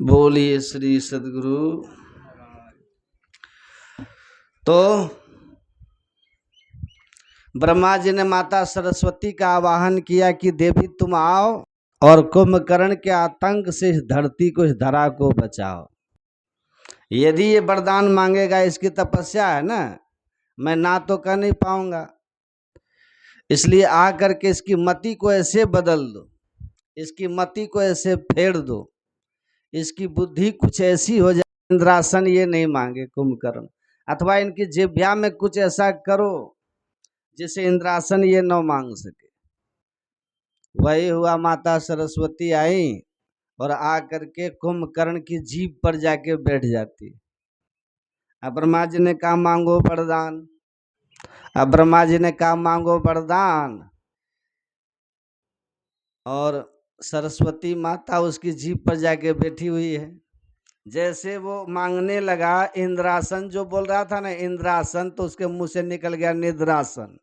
बोलिए श्री सद्गुरु। तो ब्रह्मा जी ने माता सरस्वती का आवाहन किया कि देवी तुम आओ और कुंभकर्ण के आतंक से इस धरती को, इस धरा को बचाओ। यदि ये वरदान मांगेगा, इसकी तपस्या है ना, मैं ना तो कर नहीं पाऊंगा। इसलिए आकर के इसकी मति को ऐसे बदल दो, इसकी मति को ऐसे फेर दो, इसकी बुद्धि कुछ ऐसी हो जाए, इंद्रासन ये नहीं मांगे कुंभकर्ण, अथवा इनकी जिह्वा में कुछ ऐसा करो जिसे इंद्रासन ये न मांग सके। वही हुआ, माता सरस्वती आई और आकर के कुंभकर्ण की जीभ पर जाके बैठ जाती। अब ब्रह्मा जी ने कहा मांगो वरदान। अब ब्रह्मा जी ने कहा मांगो वरदान, और सरस्वती माता उसकी जीभ पर जाके बैठी हुई है। जैसे वो मांगने लगा इंद्रासन, जो बोल रहा था ना इंद्रासन, तो उसके मुंह से निकल गया निद्रासन।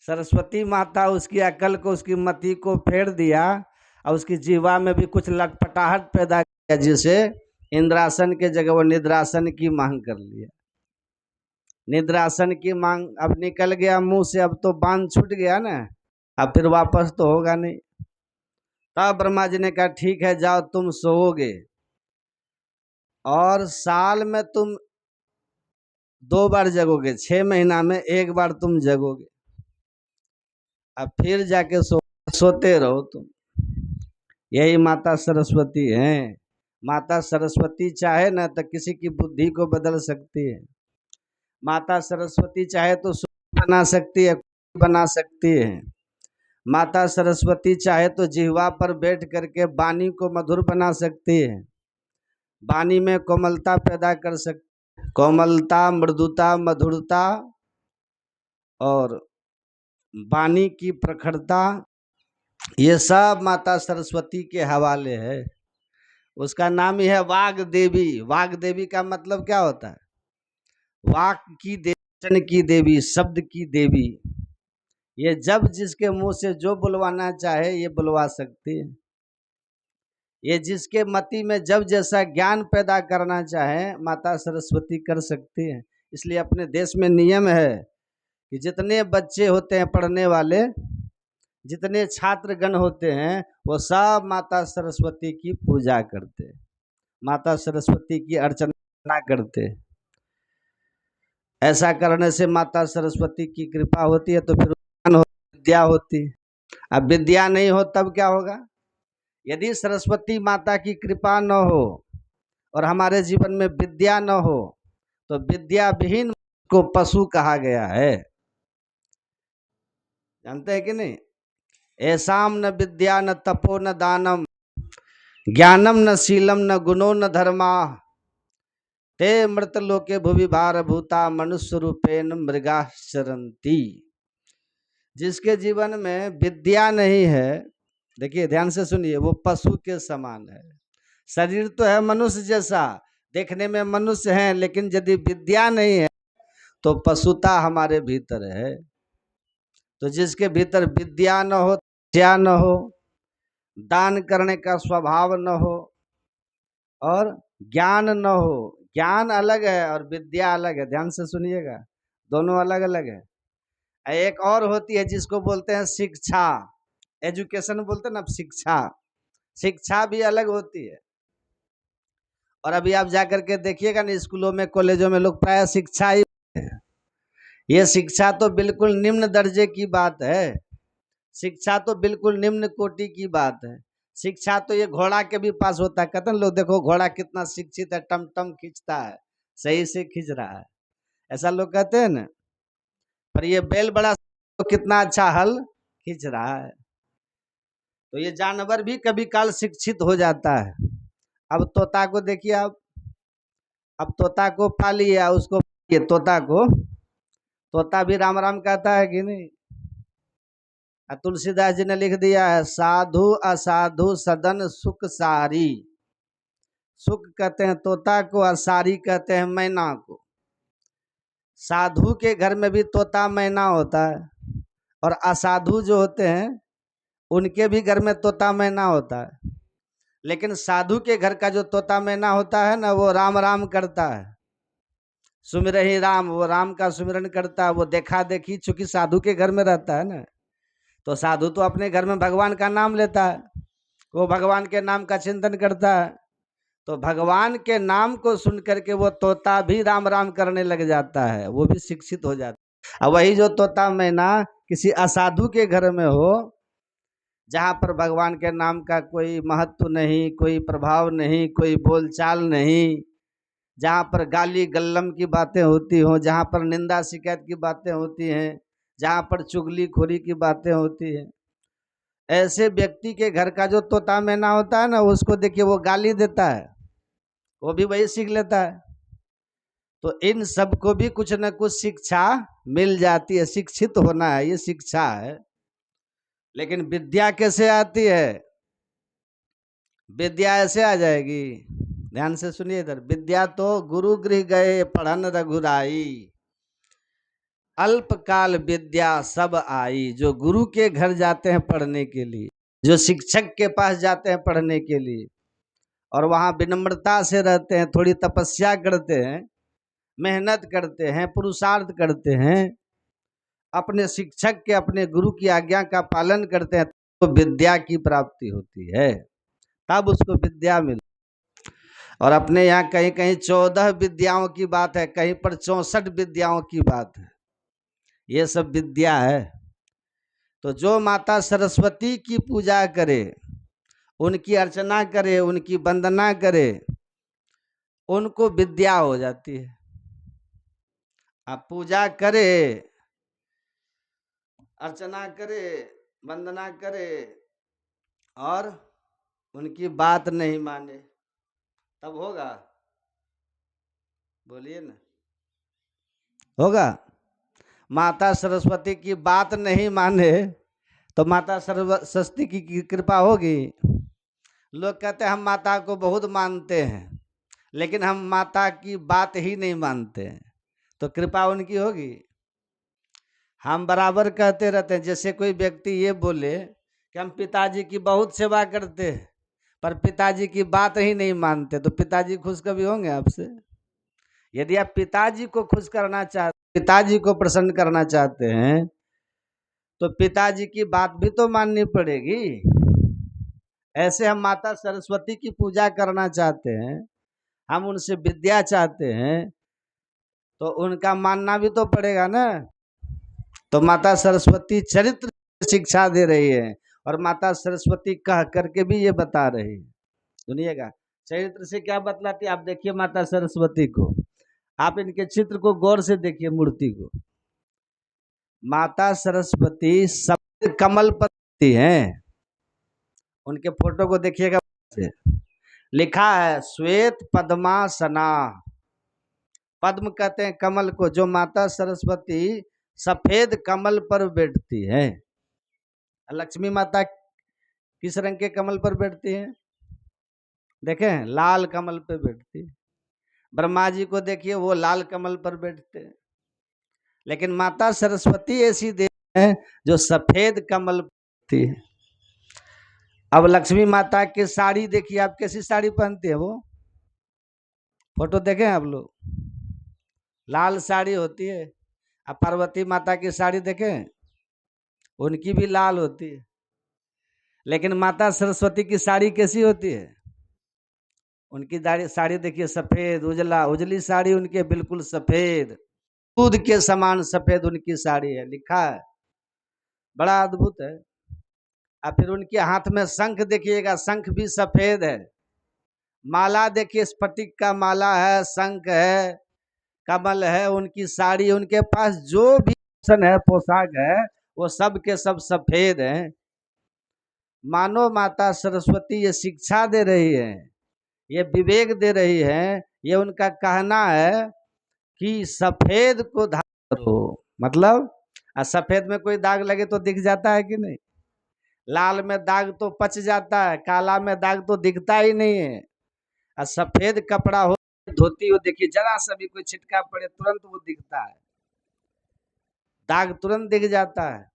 सरस्वती माता उसकी अकल को, उसकी मति को फेर दिया और उसकी जीवा में भी कुछ लटपटाहट पैदा किया, जिसे इंद्रासन के जगह वो निद्रासन की मांग कर लिया। निद्रासन की मांग अब निकल गया मुंह से, अब तो बांध छूट गया ना, अब फिर वापस तो होगा नहीं। तब ब्रह्मा जी ने कहा ठीक है, जाओ तुम सोओगे और साल में तुम 2 बार जगोगे, 6 महीना में 1 बार तुम जगोगे। अब फिर जाके सोते रहो तुम। यही माता सरस्वती हैं। माता सरस्वती चाहे ना तो किसी की बुद्धि को बदल सकती है। माता सरस्वती चाहे तो सूर्य बना सकती है, बना सकती है। माता सरस्वती चाहे तो जिह्वा पर बैठ करके वाणी को मधुर बना सकती है, वाणी में कोमलता पैदा कर सकती है। कोमलता, मृदुता, मधुरता और वाणी की प्रखरता, ये सब माता सरस्वती के हवाले है। उसका नाम ही है वाग देवी। वाग देवी का मतलब क्या होता है? वाक की देवी, वचन की देवी, शब्द की देवी। ये जब जिसके मुंह से जो बुलवाना चाहे ये बुलवा सकती है। ये जिसके मति में जब जैसा ज्ञान पैदा करना चाहे माता सरस्वती कर सकती है। इसलिए अपने देश में नियम है कि जितने बच्चे होते हैं पढ़ने वाले, जितने छात्रगण होते हैं, वो सब माता सरस्वती की पूजा करते, माता सरस्वती की अर्चना करते। ऐसा करने से माता सरस्वती की कृपा होती है, तो फिर विद्या होती। अब विद्या नहीं हो तब क्या होगा? यदि सरस्वती माता की कृपा न हो और हमारे जीवन में विद्या न हो, तो विद्या विहीन को पशु कहा गया है। जानते हैं कि नहीं? ऐसाम न विद्या न तपो न दानम, ज्ञानम न शीलम न गुणो न धर्मा, ते मृत लोके भुवि भार भूता मनुष्य रूपेण मृगा चरंती। जिसके जीवन में विद्या नहीं है, देखिए ध्यान से सुनिए, वो पशु के समान है। शरीर तो है मनुष्य जैसा, देखने में मनुष्य है, लेकिन यदि विद्या नहीं है तो पशुता हमारे भीतर है। तो जिसके भीतर विद्या न हो, त्याग न हो, दान करने का स्वभाव न हो और ज्ञान न हो, ज्ञान अलग है और विद्या अलग है, ध्यान से सुनिएगा, दोनों अलग अलग है। एक और होती है जिसको बोलते हैं शिक्षा, एजुकेशन बोलते हैं ना, शिक्षा, शिक्षा भी अलग होती है। और अभी आप जाकर के देखिएगा ना, स्कूलों में कॉलेजों में लोग प्राय शिक्षा ही, ये शिक्षा तो बिल्कुल निम्न दर्जे की बात है, शिक्षा तो बिल्कुल निम्न कोटि की बात है। शिक्षा तो ये घोड़ा के भी पास होता है, कहते हैं लोग देखो घोड़ा कितना शिक्षित है, टम टम खींचता है, सही से खींच रहा है, ऐसा लोग कहते हैं ना। पर ये बैल बड़ा तो कितना अच्छा हल खींच रहा है। तो ये जानवर भी कभी काल शिक्षित हो जाता है। अब तोता को देखिए आप, अब तोता को पालिए, उसको ये तोता को, तोता भी राम राम कहता है कि नहीं? तुलसीदास जी ने लिख दिया है, साधु असाधु सदन सुख सारी। सुख कहते हैं तोता को और सारी कहते हैं मैना को। साधु के घर में भी तोता मैना होता है, और असाधु जो होते हैं उनके भी घर में तोता मैना होता है, लेकिन साधु के घर का जो तोता मैना होता है ना, वो राम राम करता है, सुमिरहि राम, वो राम का सुमिरन करता है। वो देखा देखी, चूंकि साधु के घर में रहता है ना, तो साधु तो अपने घर में भगवान का नाम लेता है, वो भगवान के नाम का चिंतन करता है, तो भगवान के नाम को सुन करके वो तोता भी राम राम करने लग जाता है, वो भी शिक्षित हो जाता है। अब वही जो तोता मैना किसी असाधु के घर में हो, जहां पर भगवान के नाम का कोई महत्व नहीं, कोई प्रभाव नहीं, कोई बोलचाल नहीं, जहां पर गाली गल्लम की बातें होती हो, जहां पर निंदा शिकायत की बातें होती हैं, जहां पर चुगलीखोरी की बातें होती हैं, ऐसे व्यक्ति के घर का जो तोता मैना होता है ना, उसको देखिए वो गाली देता है, वो भी वही सीख लेता है। तो इन सबको भी कुछ न कुछ शिक्षा मिल जाती है, शिक्षित होना है, ये शिक्षा है। लेकिन विद्या कैसे आती है? विद्या ऐसे आ जाएगी, ध्यान से सुनिए इधर। विद्या तो गुरु गृह गए पढ़न रघुराई, अल्पकाल विद्या सब आई। जो गुरु के घर जाते हैं पढ़ने के लिए, जो शिक्षक के पास जाते हैं पढ़ने के लिए, और वहां विनम्रता से रहते हैं, थोड़ी तपस्या करते हैं, मेहनत करते हैं, पुरुषार्थ करते हैं, अपने शिक्षक के, अपने गुरु की आज्ञा का पालन करते हैं, तो विद्या की प्राप्ति होती है, तब उसको विद्या मिलती। और अपने यहाँ कहीं कहीं 14 विद्याओं की बात है, कहीं पर 64 विद्याओं की बात है, ये सब विद्या है। तो जो माता सरस्वती की पूजा करे, उनकी अर्चना करे, उनकी वंदना करे, उनको विद्या हो जाती है। आप पूजा करे, अर्चना करे, वंदना करे, और उनकी बात नहीं माने, तब होगा? बोलिए ना, होगा? माता सरस्वती की बात नहीं माने तो माता सरस्वती की कृपा होगी? लोग कहते हैं हम माता को बहुत मानते हैं, लेकिन हम माता की बात ही नहीं मानते हैं, तो कृपा उनकी होगी? हम बराबर कहते रहते हैं, जैसे कोई व्यक्ति ये बोले कि हम पिताजी की बहुत सेवा करते हैं, पर पिताजी की बात ही नहीं मानते, तो पिताजी खुश कभी होंगे आपसे? यदि आप पिताजी को खुश करना चाहते, पिताजी को प्रसन्न करना चाहते हैं, तो पिताजी की बात भी तो माननी पड़ेगी। ऐसे हम माता सरस्वती की पूजा करना चाहते हैं, हम उनसे विद्या चाहते हैं, तो उनका मानना भी तो पड़ेगा ना। तो माता सरस्वती चरित्र शिक्षा दे रही है, और माता सरस्वती कह करके भी ये बता रही है। सुनिएगा, चरित्र से क्या बतलाती है? आप देखिए माता सरस्वती को, आप इनके चित्र को गौर से देखिए, मूर्ति को। माता सरस्वती सब कमल पर हैं, उनके फोटो को देखिएगा, लिखा है श्वेत पद्मासना। पद्म कहते हैं कमल को, जो माता सरस्वती सफेद कमल पर बैठती है। लक्ष्मी माता किस रंग के कमल पर बैठती है? देखें, लाल कमल पर बैठती है। ब्रह्मा जी को देखिए, वो लाल कमल पर बैठते हैं। लेकिन माता सरस्वती ऐसी देवी है जो सफेद कमल पर बैठती है। अब लक्ष्मी माता की साड़ी देखिए, आप कैसी साड़ी पहनती है? वो फोटो देखें आप लोग, लाल साड़ी होती है। अब पार्वती माता की साड़ी देखें, उनकी भी लाल होती है। लेकिन माता सरस्वती की साड़ी कैसी होती है? उनकी साड़ी देखिए सफेद, उजला, उजली साड़ी उनके बिल्कुल सफेद, दूध के समान सफेद उनकी साड़ी है। लिखा है, बड़ा अद्भुत है। अब फिर उनके हाथ में शंख देखिएगा, शंख भी सफेद है। माला देखिए, स्फटिक का माला है, शंख है, कमल है। उनकी साड़ी, उनके पास जो भी है, पोशाक है, वो सब के सब सफेद है। मानो माता सरस्वती ये शिक्षा दे रही है, ये विवेक दे रही है, ये उनका कहना है कि सफेद को धारण करो। मतलब सफेद में कोई दाग लगे तो दिख जाता है कि नहीं? लाल में दाग तो पच जाता है, काला में दाग तो दिखता ही नहीं है। और सफेद कपड़ा हो, धोती हो, देखिए जरा सा भी कोई छिटका पड़े तुरंत वो दिखता है, दाग तुरंत दिख जाता है।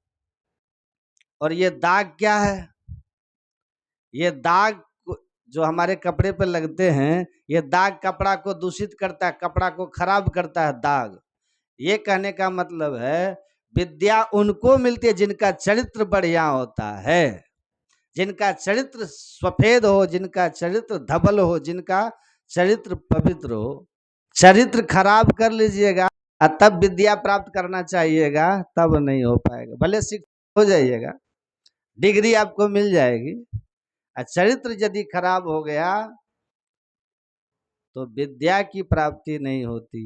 और ये दाग क्या है? ये दाग जो हमारे कपड़े पे लगते हैं, ये दाग कपड़ा को दूषित करता है, कपड़ा को खराब करता है दाग। ये कहने का मतलब है विद्या उनको मिलती है जिनका चरित्र बढ़िया होता है, जिनका चरित्र सफेद हो, जिनका चरित्र धवल हो, जिनका चरित्र पवित्र हो। चरित्र खराब कर लीजिएगा तब विद्या प्राप्त करना चाहिएगा, तब नहीं हो पाएगा। भले शिक्षित हो जाइएगा, डिग्री आपको मिल जाएगी, चरित्र यदि खराब हो गया तो विद्या की प्राप्ति नहीं होती।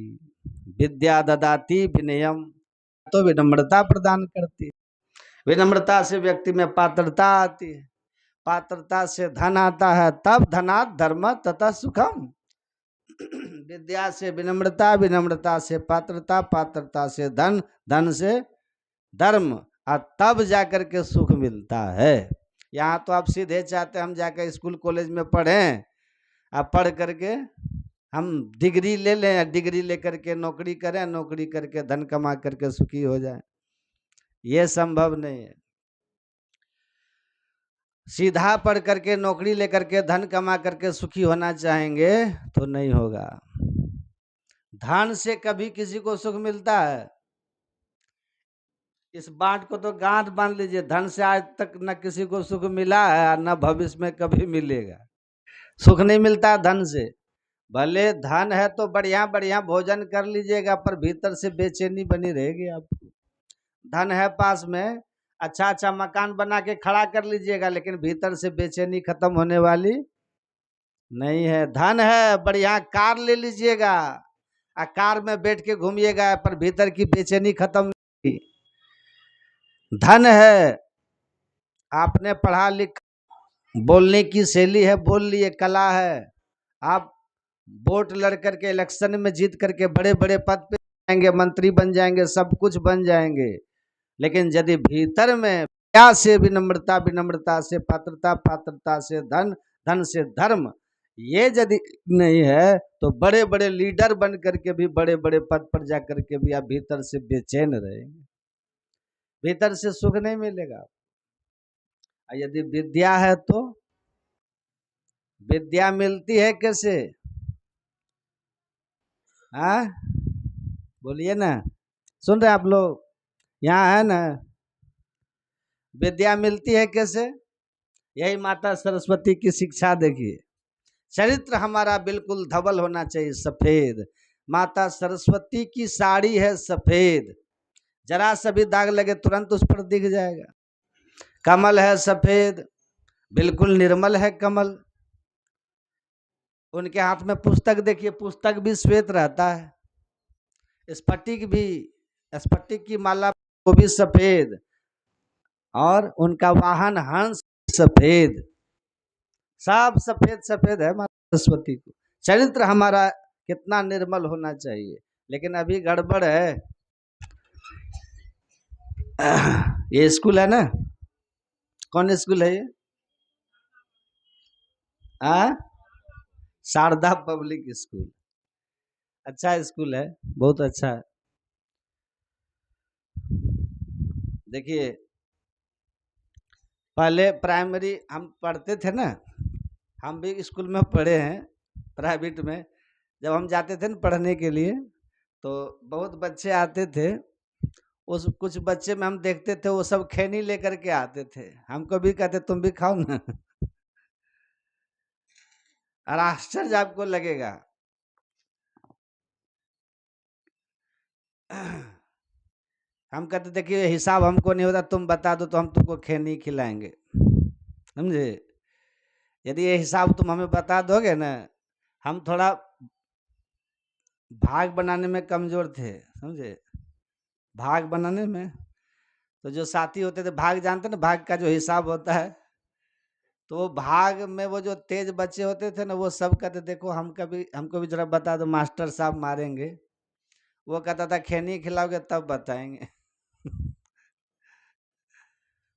विद्या ददाति विनयम, तो विनम्रता प्रदान करती है। विनम्रता से व्यक्ति में पात्रता आती है, पात्रता से धन आता है, तब धनात् धर्म तथा सुखम। विद्या से विनम्रता, विनम्रता से पात्रता, पात्रता से धन, धन से धर्म, और तब जाकर के सुख मिलता है। यहाँ तो आप सीधे चाहते हैं हम जाकर स्कूल कॉलेज में पढ़ें, आप पढ़ करके हम डिग्री ले लें, डिग्री लेकर के नौकरी करें, नौकरी करके धन कमा करके सुखी हो जाए। ये संभव नहीं है। सीधा पढ़ करके नौकरी लेकर के धन कमा करके सुखी होना चाहेंगे तो नहीं होगा। धन से कभी किसी को सुख मिलता है? इस बात को तो गांठ बांध लीजिए, धन से आज तक न किसी को सुख मिला है न भविष्य में कभी मिलेगा। सुख नहीं मिलता धन से। भले धन है तो बढ़िया बढ़िया भोजन कर लीजिएगा, पर भीतर से बेचैनी बनी रहेगी आपको। धन है पास में, अच्छा अच्छा मकान बना के खड़ा कर लीजिएगा, लेकिन भीतर से बेचैनी खत्म होने वाली नहीं है। धन है, बढ़िया कार ले लीजिएगा, कार में बैठ के घूमिएगा, पर भीतर की बेचैनी खत्म नहीं। धन है, आपने पढ़ा लिखा, बोलने की शैली है, बोल लिए, कला है, आप वोट लड़ करके इलेक्शन में जीत करके बड़े बड़े पद पे जाएंगे, मंत्री बन जाएंगे, सब कुछ बन जाएंगे, लेकिन यदि भीतर में विद्या से विनम्रता, विनम्रता से पात्रता, पात्रता से धन, धन से धर्म, ये यदि नहीं है तो बड़े बड़े लीडर बन करके भी बड़े बड़े पद पर जाकर के भी आप भीतर से बेचैन रहेंगे, भीतर से सुख नहीं मिलेगा। यदि विद्या है तो विद्या मिलती है कैसे? हाँ बोलिए ना, सुन रहे आप लोग? यहाँ है ना, विद्या मिलती है कैसे? यही माता सरस्वती की शिक्षा देखिए। चरित्र हमारा बिल्कुल धवल होना चाहिए, सफेद। माता सरस्वती की साड़ी है सफेद, जरा सा भी दाग लगे तुरंत उस पर दिख जाएगा। कमल है सफेद, बिल्कुल निर्मल है कमल। उनके हाथ में पुस्तक देखिए, पुस्तक भी श्वेत रहता है। स्फटिक भी, स्फटिक की माला वो भी सफेद, और उनका वाहन हंस सफेद, सब सफेद सफेद है माता सरस्वती को। चरित्र हमारा कितना निर्मल होना चाहिए, लेकिन अभी गड़बड़ है। ये स्कूल है ना, कौन स्कूल है ये? शारदा पब्लिक स्कूल, अच्छा स्कूल है, बहुत अच्छा है। देखिए पहले प्राइमरी हम पढ़ते थे ना, हम भी स्कूल में पढ़े हैं प्राइवेट में। जब हम जाते थे ना पढ़ने के लिए, तो बहुत बच्चे आते थे, उस कुछ बच्चे में हम देखते थे वो सब खैनी लेकर के आते थे, हमको भी कहते तुम भी खाओ ना। और आश्चर्य आपको लगेगा, हम कहते थे कि हिसाब हमको नहीं होता, तुम बता दो तो हम तुमको खैनी खिलाएंगे, समझे? यदि ये हिसाब तुम हमें बता दोगे ना, हम थोड़ा भाग बनाने में कमजोर थे, समझे? भाग बनाने में, तो जो साथी होते थे, भाग जानते ना, भाग का जो हिसाब होता है, तो भाग में वो जो तेज बच्चे होते थे ना, वो सब कहते देखो हमको भी जरा बता दो, मास्टर साहब मारेंगे। वो कहता था खैनी खिलाओगे तब बताएंगे।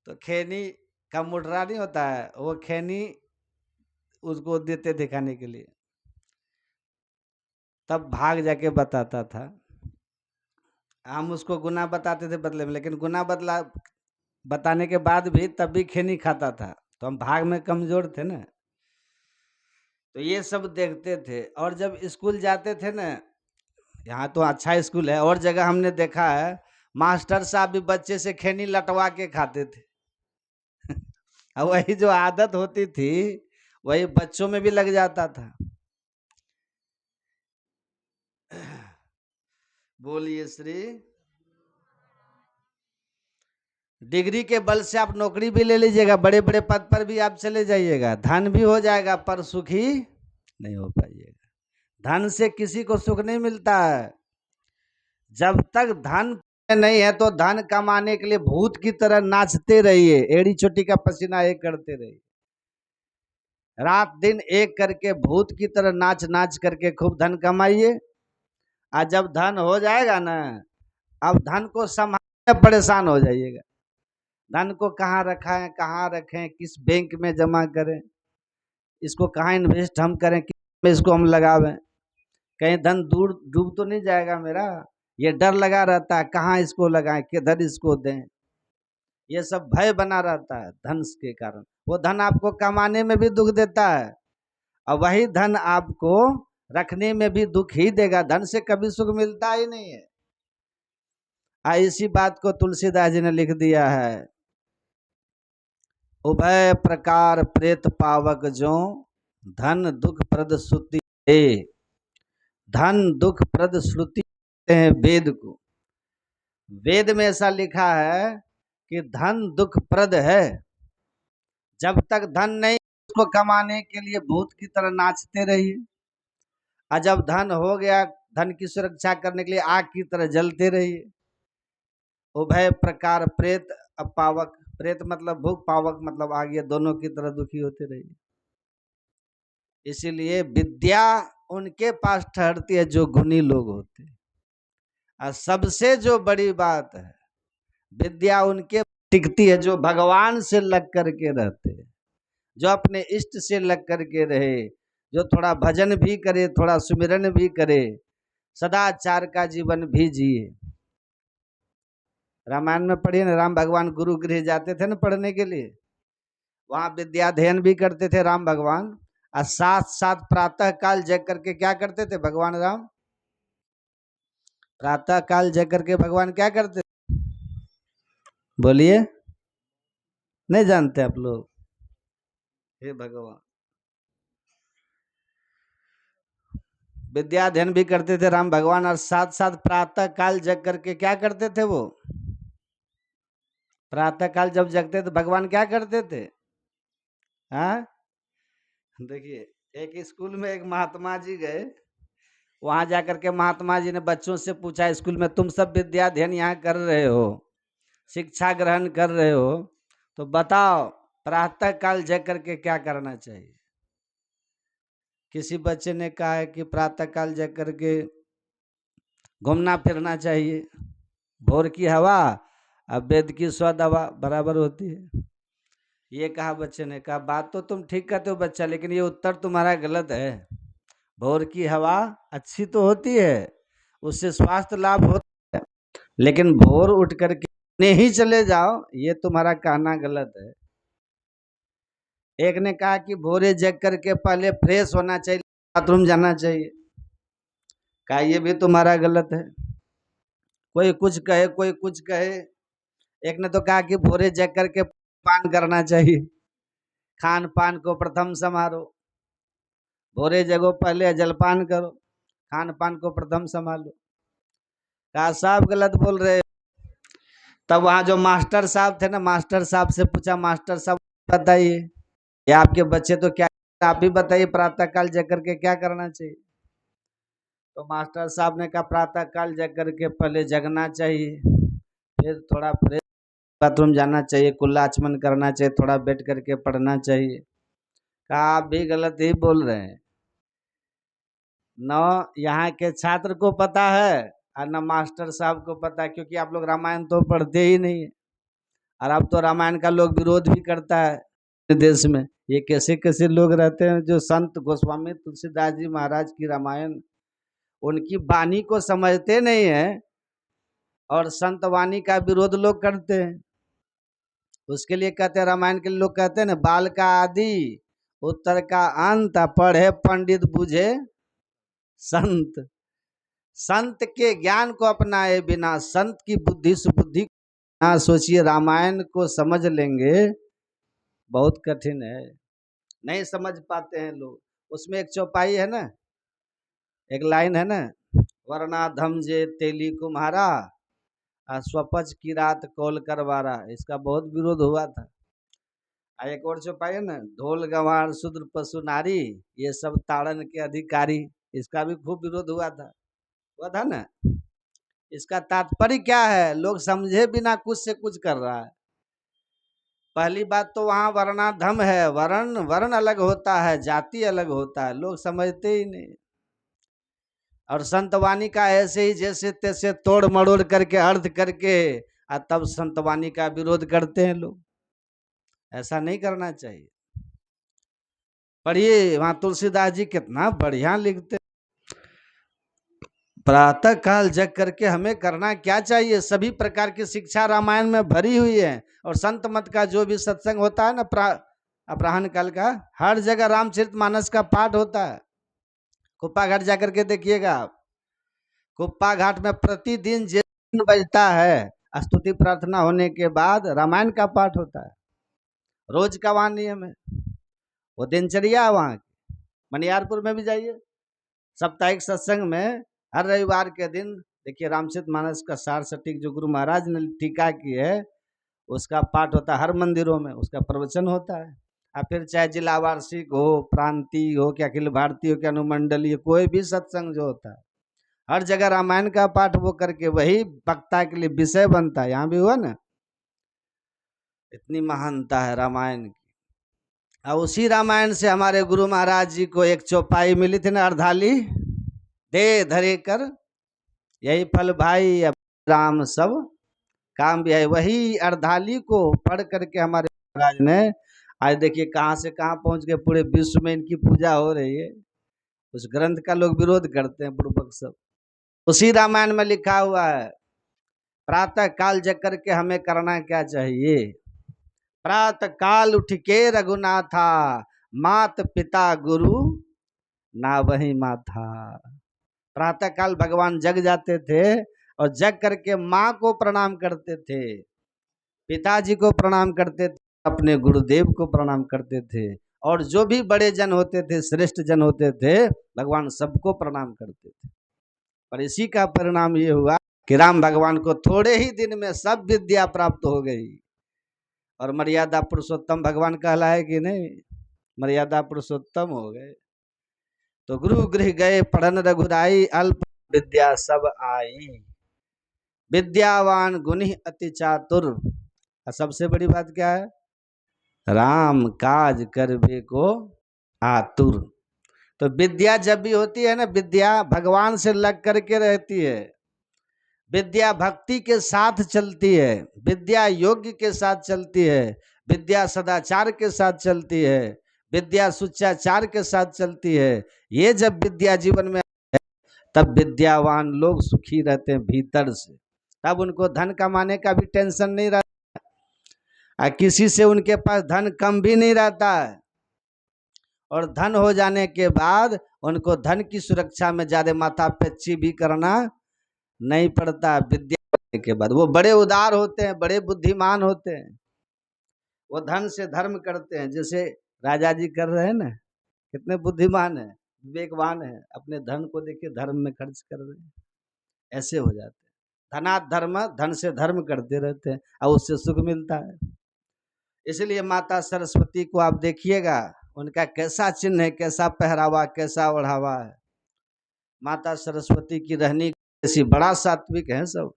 तो खैनी का मुठरा नहीं होता है, वो खैनी उसको देते दिखाने के लिए, तब भाग जाके बताता था। हम उसको गुना बताते थे बदले में, लेकिन गुना बदला बताने के बाद भी तब भी खैनी खाता था, तो हम भाग में कमजोर थे ना, तो ये सब देखते थे। और जब स्कूल जाते थे ना, यहाँ तो अच्छा स्कूल है, और जगह हमने देखा है मास्टर साहब भी बच्चे से खैनी लटवा के खाते थे। और वही जो आदत होती थी वही बच्चों में भी लग जाता था। बोलिए श्री। डिग्री के बल से आप नौकरी भी ले लीजिएगा, बड़े बड़े पद पर भी आप चले जाइएगा, धन भी हो जाएगा, पर सुखी नहीं हो पाइएगा। धन से किसी को सुख नहीं मिलता है। जब तक धन नहीं है तो धन कमाने के लिए भूत की तरह नाचते रहिए, एड़ी चोटी का पसीना एक करते रहिए, रात दिन एक करके भूत की तरह नाच नाच करके खूब धन कमाइए। और जब धन हो जाएगा ना, अब धन को संभालने में परेशान हो जाइएगा। धन को कहाँ रखा है, कहाँ रखें, किस बैंक में जमा करें, इसको कहाँ इन्वेस्ट हम करें, किस में इसको हम लगावें, कहीं धन दूर डूब तो नहीं जाएगा मेरा, ये डर लगा रहता है, कहाँ इसको लगाएं, किधर इसको दें, ये सब भय बना रहता है धन के कारण। वो धन आपको कमाने में भी दुख देता है, और वही धन आपको रखने में भी दुख ही देगा। धन से कभी सुख मिलता ही नहीं है। इसी बात को तुलसीदास जी ने लिख दिया है, उभय प्रकार प्रेत पावक जो धन दुख प्रद श्रुति है। धन दुख प्रद श्रुति है वेद को। वेद में ऐसा लिखा है कि धन दुख प्रद है। जब तक धन नहीं उसको कमाने के लिए भूत की तरह नाचते रहिए, और जब धन हो गया धन की सुरक्षा करने के लिए आग की तरह जलते रहिए। उभय प्रकार प्रेत पावक, प्रेत मतलब भूख, पावक मतलब आग, ये दोनों की तरह दुखी होते रहिए। इसीलिए विद्या उनके पास ठहरती है जो गुणी लोग होते हैं, और सबसे जो बड़ी बात है, विद्या उनके टिकती है जो भगवान से लग करके रहते हैं, जो अपने इष्ट से लग करके रहे, जो थोड़ा भजन भी करे, थोड़ा सुमिरन भी करे, सदाचार का जीवन भी जिए। रामायण में पढ़िए ना, राम भगवान गुरु गृह जाते थे ना पढ़ने के लिए, वहां विद्याध्ययन भी करते थे राम भगवान, और साथ साथ प्रातः काल जग करके क्या करते थे भगवान राम, प्रातः काल जग करके भगवान क्या करते, बोलिए, नहीं जानते आप लोग? हे भगवान, विद्याध्ययन भी करते थे राम भगवान, और साथ साथ प्रातः काल जग करके क्या करते थे वो, प्रातः काल जब जगते तो भगवान क्या करते थे? हाँ, देखिए, एक स्कूल में एक महात्मा जी गए, वहां जाकर के महात्मा जी ने बच्चों से पूछा, स्कूल में तुम सब विद्याध्ययन यहाँ कर रहे हो, शिक्षा ग्रहण कर रहे हो, तो बताओ प्रातः काल जग करके क्या करना चाहिए? किसी बच्चे ने कहा है कि प्रातः काल जग करके घूमना फिरना चाहिए, भोर की हवा अब वेद की स्व दवा बराबर होती है। ये कहा बच्चे ने, कहा बात तो तुम ठीक कहते हो बच्चा, लेकिन ये उत्तर तुम्हारा गलत है। भोर की हवा अच्छी तो होती है, उससे स्वास्थ्य लाभ होता है, लेकिन भोर उठ करके नहीं चले जाओ, ये तुम्हारा कहना गलत है। एक ने कहा कि भोरे जग करके पहले फ्रेश होना चाहिए, बाथरूम जाना चाहिए, कहा ये भी तुम्हारा गलत है। कोई कुछ कहे, कोई कुछ कहे। एक ने तो कहा कि भोरे जग करके पान करना चाहिए, खान पान को प्रथम समारो, भोरे जगो पहले जलपान करो, खान पान को प्रथम संभालो। कहा साहब गलत बोल रहे। तब वहां जो मास्टर साहब थे ना, मास्टर साहब से पूछा, मास्टर साहब बताइए, ये आपके बच्चे तो क्या, आप ही बताइए प्रातः काल जग करके क्या करना चाहिए? तो मास्टर साहब ने कहा प्रातः काल जग करके पहले जगना चाहिए, फिर थोड़ा फ्रेश, बाथरूम जाना चाहिए, कुल्ला आचमन करना चाहिए, थोड़ा बैठ करके पढ़ना चाहिए। कहा आप भी गलत ही बोल रहे हैं, न यहाँ के छात्र को पता है और न मास्टर साहब को पता है, क्योंकि आप लोग रामायण तो पढ़ते ही नहीं है, और अब तो रामायण का लोग विरोध भी करता है देश में। ये कैसे कैसे लोग रहते हैं जो संत गोस्वामी तुलसीदास जी महाराज की रामायण, उनकी वाणी को समझते नहीं है, और संत वाणी का विरोध लोग करते हैं। उसके लिए कहते हैं, रामायण के लिए लोग कहते हैं ना, बाल का आदि उत्तर का अंत, पढ़े पंडित बुझे संत। संत के ज्ञान को अपनाए बिना, संत की बुद्धि सुबुद्धि ना सोचिए, रामायण को समझ लेंगे बहुत कठिन है, नहीं समझ पाते हैं लोग। उसमें एक चौपाई है ना, एक लाइन है ना, वर्णाधम जे तेली कुम्हारा, स्वपच की रात कौल करवारा, इसका बहुत विरोध हुआ था। एक और चौपाई है ना, ढोल गंवार शूद्र पशु नारी, ये सब ताड़न के अधिकारी, इसका भी खूब विरोध हुआ था ना। इसका तात्पर्य क्या है, लोग समझे बिना कुछ से कुछ कर रहा है। पहली बात तो वहां वर्णाधम है, वर्ण अलग होता है, जाति अलग होता है, लोग समझते ही नहीं। और संतवाणी का ऐसे ही जैसे तैसे तोड़ मड़ोड़ करके अर्थ करके तब संतवाणी का विरोध करते हैं लोग। ऐसा नहीं करना चाहिए। पढ़िए, वहां तुलसीदास जी कितना बढ़िया लिखते। प्रातः काल जग करके हमें करना क्या चाहिए, सभी प्रकार की शिक्षा रामायण में भरी हुई है। और संत मत का जो भी सत्संग होता है ना, अपराह्न काल का, हर जगह रामचरितमानस का पाठ होता है। कुप्पा घाट जाकर के देखिएगा आप, कुप्पा घाट में प्रतिदिन जिस दिन बजता है, स्तुति प्रार्थना होने के बाद रामायण का पाठ होता है। रोज का वहां नियम है, वो दिनचर्या है वहां की। मनियारपुर में भी जाइए, साप्ताहिक सत्संग में हर रविवार के दिन देखिए, रामचरितमानस का सार सटीक जो गुरु महाराज ने टीका की है, उसका पाठ होता है हर मंदिरों में, उसका प्रवचन होता है। और फिर चाहे जिला वार्षिक हो, प्रांतीय हो, कि अखिल भारतीय हो, कि अनुमंडलीय, कोई भी सत्संग जो होता है, हर जगह रामायण का पाठ वो करके वही वक्ता के लिए विषय बनता है। यहाँ भी हुआ ना, इतनी महानता है रामायण की। और उसी रामायण से हमारे गुरु महाराज जी को एक चौपाई मिली थी ना, अर्धाली दे धरे कर यही फल भाई, अब राम सब काम भी है। वही अर्धाली को पढ़ करके हमारे महाराज ने, आज देखिए कहाँ से कहाँ पहुंच गए, पूरे विश्व में इनकी पूजा हो रही है। उस ग्रंथ का लोग विरोध करते हैं पूर्वक सब। उसी रामायण में लिखा हुआ है, प्रातः काल जग करके हमें करना क्या चाहिए। प्रातः काल उठ के रघुनाथा, मात पिता गुरु ना वही माथा। प्रातः काल भगवान जग जाते थे और जग करके माँ को प्रणाम करते थे, पिताजी को प्रणाम करते थे, अपने गुरुदेव को प्रणाम करते थे। और जो भी बड़े जन होते थे, श्रेष्ठ जन होते थे, भगवान सबको प्रणाम करते थे। पर इसी का परिणाम ये हुआ कि राम भगवान को थोड़े ही दिन में सब विद्या प्राप्त हो गई, और मर्यादा पुरुषोत्तम भगवान कहलाए कि नहीं, मर्यादा पुरुषोत्तम हो गए। तो गुरु गृह गए पढ़न रघुराई, अल्प विद्या सब आई, विद्यावान गुणी अति चातुर। सबसे बड़ी बात क्या है, राम काज करबे को आतुर। तो विद्या जब भी होती है ना, विद्या भगवान से लग करके रहती है, विद्या भक्ति के साथ चलती है, विद्या योग्य के साथ चलती है, विद्या सदाचार के साथ चलती है, विद्या सुचाचार के साथ चलती है। ये जब विद्या जीवन में है, तब विद्यावान लोग सुखी रहते हैं भीतर से। तब उनको धन कमाने का भी टेंशन नहीं रहता, किसी से उनके पास धन कम भी नहीं रहता है। और धन हो जाने के बाद उनको धन की सुरक्षा में ज्यादा माथा पेची भी करना नहीं पड़ता। विद्या होने के बाद वो बड़े उदार होते हैं, बड़े बुद्धिमान होते हैं, वो धन से धर्म करते हैं। जैसे राजा जी कर रहे हैं ना, कितने बुद्धिमान है, विवेकवान है, अपने धन को देखिए धर्म में खर्च कर रहे हैं। ऐसे हो जाते हैं, धनात् धर्म, धन से धर्म करते रहते हैं और उससे सुख मिलता है। इसलिए माता सरस्वती को आप देखिएगा, उनका कैसा चिन्ह है, कैसा पहरावा, कैसा ओढ़ावा है। माता सरस्वती की रहनी कैसी, बड़ा सात्विक है सब,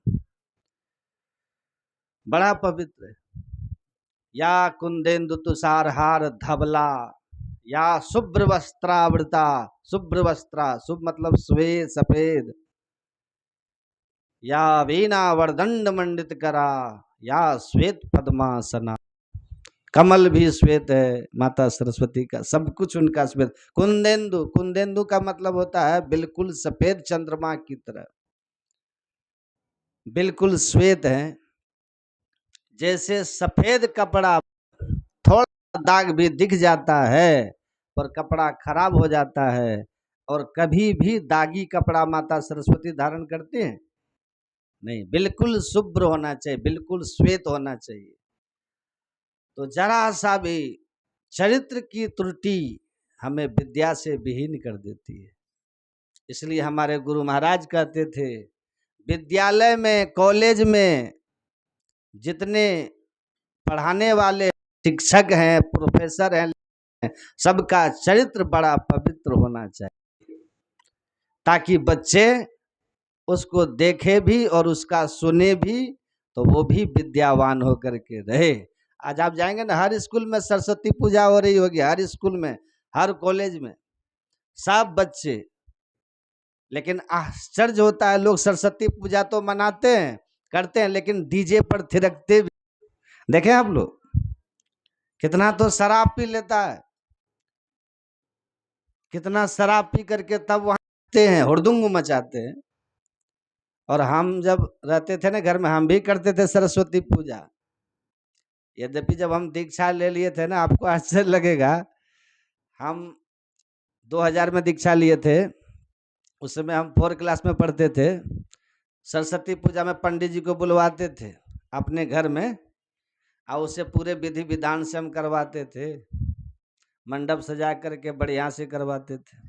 बड़ा पवित्र है। या कुंदेन्दु तुषार हार धवला, या शुभ्र वस्त्रावृता, शुभ्र वस्त्रा, शुभ मतलब श्वेत सफेद, या वीणा वरदंड मंडित करा, या श्वेत पद्मासना। कमल भी श्वेत है माता सरस्वती का, सब कुछ उनका श्वेत। कुंदेन्दु, कुंदेन्दु का मतलब होता है बिल्कुल सफेद चंद्रमा की तरह, बिल्कुल श्वेत है। जैसे सफेद कपड़ा थोड़ा दाग भी दिख जाता है पर कपड़ा खराब हो जाता है, और कभी भी दागी कपड़ा माता सरस्वती धारण करते हैं नहीं, बिल्कुल शुभ्र होना चाहिए, बिल्कुल श्वेत होना चाहिए। तो जरा सा भी चरित्र की त्रुटि हमें विद्या से विहीन कर देती है। इसलिए हमारे गुरु महाराज कहते थे, विद्यालय में, कॉलेज में जितने पढ़ाने वाले शिक्षक हैं, प्रोफेसर हैं, सबका चरित्र बड़ा पवित्र होना चाहिए, ताकि बच्चे उसको देखे भी और उसका सुने भी, तो वो भी विद्यावान होकर के रहे। आज आप जाएंगे ना, हर स्कूल में सरस्वती पूजा हो रही होगी, हर स्कूल में, हर कॉलेज में, सब बच्चे। लेकिन आश्चर्य होता है, लोग सरस्वती पूजा तो मनाते हैं, करते हैं, लेकिन डीजे पर थिरकते भी देखे आप लोग। कितना तो शराब पी लेता है, कितना शराब पी करके तब वहां हैं, हुड़दुंग मचाते हैं। और हम जब रहते थे ना घर में, हम भी करते थे सरस्वती पूजा। यद्यपि जब हम दीक्षा ले लिए थे ना, आपको आश्चर्य लगेगा, हम 2000 में दीक्षा लिए थे, उस समय हम 4 क्लास में पढ़ते थे। सरस्वती पूजा में पंडित जी को बुलवाते थे अपने घर में, और उसे पूरे विधि विधान से हम करवाते थे, मंडप सजा करके बढ़िया से करवाते थे।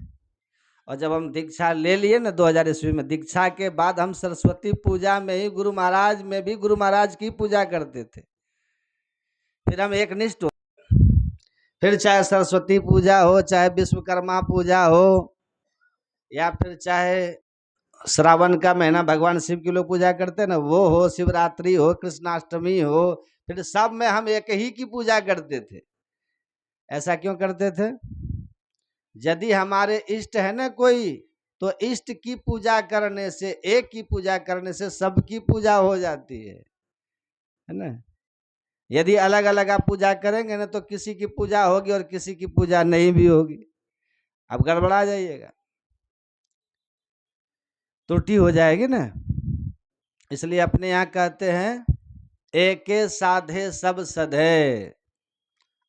और जब हम दीक्षा ले लिए ना 2000 ईस्वी में, दीक्षा के बाद हम सरस्वती पूजा में ही गुरु महाराज में भी गुरु महाराज की पूजा करते थे। फिर हम एक निष्ठ हो, फिर चाहे सरस्वती पूजा हो, चाहे विश्वकर्मा पूजा हो, या फिर चाहे श्रावण का महीना भगवान शिव की लोग पूजा करते हैं ना, वो हो, शिवरात्रि हो, कृष्णाष्टमी हो, फिर सब में हम एक ही की पूजा करते थे। ऐसा क्यों करते थे? यदि हमारे इष्ट है ना कोई, तो इष्ट की पूजा करने से, एक की पूजा करने से सबकी पूजा हो जाती है ना। यदि अलग अलग आप पूजा करेंगे ना, तो किसी की पूजा होगी और किसी की पूजा नहीं भी होगी, अब गड़बड़ा जाइएगा, त्रुटि हो जाएगी ना। इसलिए अपने यहाँ कहते हैं, एके साधे सब सधे,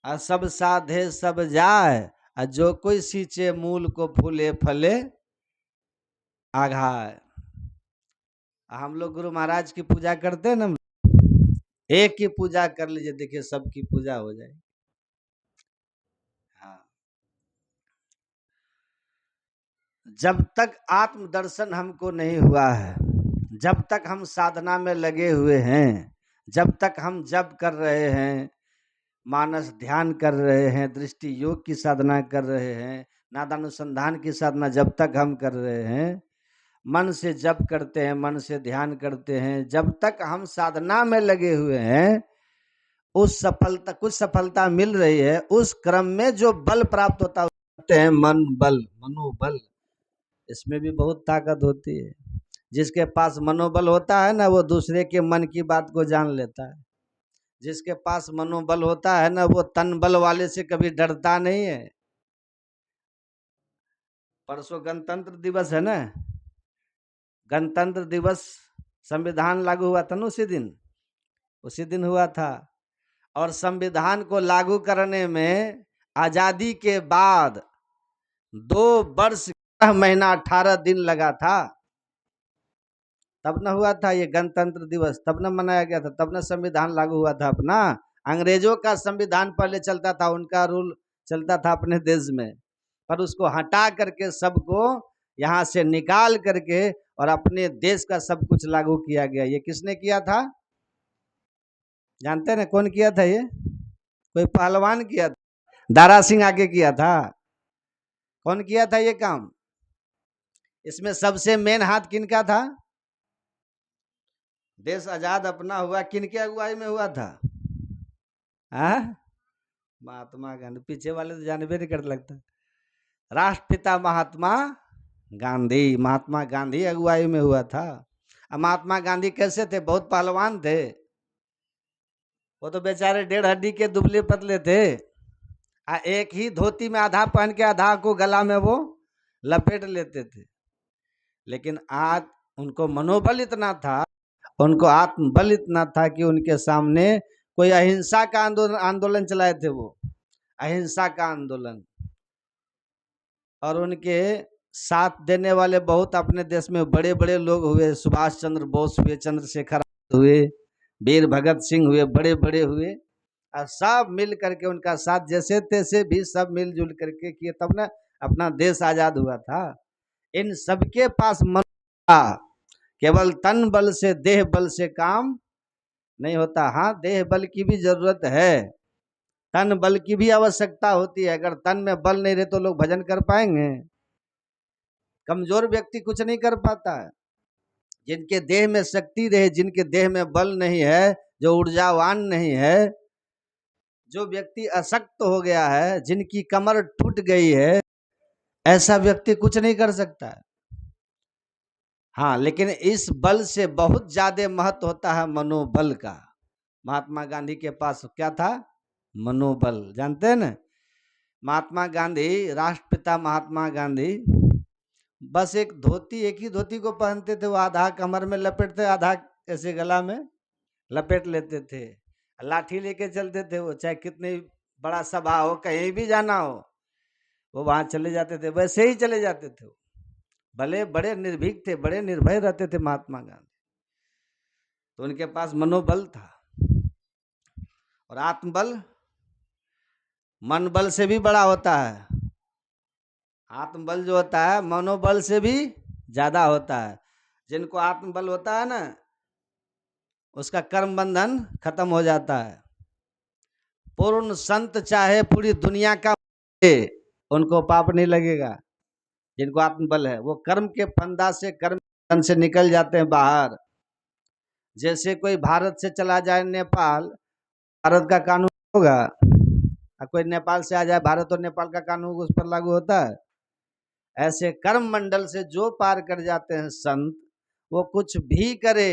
और सब साधे सब जाए, और जो कोई सींचे मूल को फूले फले आघाय। हम लोग गुरु महाराज की पूजा करते हैं ना, एक की पूजा कर लीजिए, देखिए सबकी पूजा हो जाएगी। हाँ, जब तक आत्मदर्शन हमको नहीं हुआ है, जब तक हम साधना में लगे हुए हैं, जब तक हम जप कर रहे हैं, मानस ध्यान कर रहे हैं, दृष्टि योग की साधना कर रहे हैं, नादानुसंधान की साधना जब तक हम कर रहे हैं, मन से जप करते हैं, मन से ध्यान करते हैं, जब तक हम साधना में लगे हुए हैं, उस सफलता, कुछ सफलता मिल रही है, उस क्रम में जो बल प्राप्त होता है, मन बल, मनोबल, इसमें भी बहुत ताकत होती है। जिसके पास मनोबल होता है ना, वो दूसरे के मन की बात को जान लेता है। जिसके पास मनोबल होता है ना, वो तन बल वाले से कभी डरता नहीं है। परसों गणतंत्र दिवस है ना, गणतंत्र दिवस, संविधान लागू हुआ था ना उसी दिन हुआ था। और संविधान को लागू करने में आजादी के बाद 2 वर्ष 11 महीना 18 दिन लगा था, तब न हुआ था ये गणतंत्र दिवस, तब न मनाया गया था, तब न संविधान लागू हुआ था अपना। अंग्रेजों का संविधान पहले चलता था, उनका रूल चलता था अपने देश में, पर उसको हटा करके सबको यहाँ से निकाल करके और अपने देश का सब कुछ लागू किया गया। ये किसने किया था जानते हैं ना? कौन किया था? ये कोई पहलवान किया था, दारा सिंह आगे किया था। कौन किया था ये काम? इसमें सबसे मेन हाथ किनका था? देश आजाद अपना हुआ किनके अगुवाई में हुआ था? महात्मा गांधी। पीछे वाले तो जानबे नहीं करते लगता। राष्ट्रपिता महात्मा गांधी, महात्मा गांधी अगुवाई में हुआ था। अब महात्मा गांधी कैसे थे? बहुत पहलवान थे। वो तो बेचारे 1.5 हड्डी के दुबले पतले थे, एक ही धोती में आधा पहन के आधा को गला में वो लपेट लेते थे। लेकिन आज उनको मनोबल इतना था, उनको आत्मबल इतना था कि उनके सामने कोई अहिंसा का आंदोलन चलाए थे, वो अहिंसा का आंदोलन। और उनके साथ देने वाले बहुत अपने देश में बड़े बड़े लोग हुए, सुभाष चंद्र बोस हुए, चंद्रशेखर हुए, वीर भगत सिंह हुए, बड़े बड़े हुए। और सब मिल करके उनका साथ जैसे तैसे भी सब मिलजुल करके किए, तब ना अपना देश आजाद हुआ था। इन सबके पास मन था, केवल तन बल से देह बल से काम नहीं होता। हाँ, देह बल की भी जरूरत है, तन बल की भी आवश्यकता होती है। अगर तन में बल नहीं रहे तो लोग भजन कर पाएंगे? कमजोर व्यक्ति कुछ नहीं कर पाता है। जिनके देह में शक्ति रहे, जिनके देह में बल नहीं है, जो ऊर्जावान नहीं है, जो व्यक्ति अशक्त हो गया है, जिनकी कमर टूट गई है, ऐसा व्यक्ति कुछ नहीं कर सकता है। हाँ, लेकिन इस बल से बहुत ज्यादा महत्व होता है मनोबल का। महात्मा गांधी के पास क्या था? मनोबल। जानते हैं ना, महात्मा गांधी, राष्ट्रपिता महात्मा गांधी बस एक धोती, एक ही धोती को पहनते थे। वो आधा कमर में लपेटते, आधा ऐसे गला में लपेट लेते थे। लाठी लेके चलते थे वो, चाहे कितनी बड़ा सभा हो, कहीं भी जाना हो, वो वहां चले जाते थे, वैसे ही चले जाते थे। भले बड़े निर्भीक थे, बड़े निर्भय रहते थे महात्मा गांधी। तो उनके पास मनोबल था। और आत्मबल मन बल से भी बड़ा होता है। आत्मबल जो होता है मनोबल से भी ज्यादा होता है। जिनको आत्मबल होता है ना, उसका कर्म बंधन खत्म हो जाता है। पूर्ण संत चाहे पूरी दुनिया का, उनको पाप नहीं लगेगा। जिनको आत्मबल है वो कर्म के फंदा से, कर्म बंधन से निकल जाते हैं बाहर। जैसे कोई भारत से चला जाए नेपाल, भारत का कानून होगा, और कोई नेपाल से आ जाए भारत, और नेपाल का कानून उस पर लागू होता है। ऐसे कर्म मंडल से जो पार कर जाते हैं संत, वो कुछ भी करे,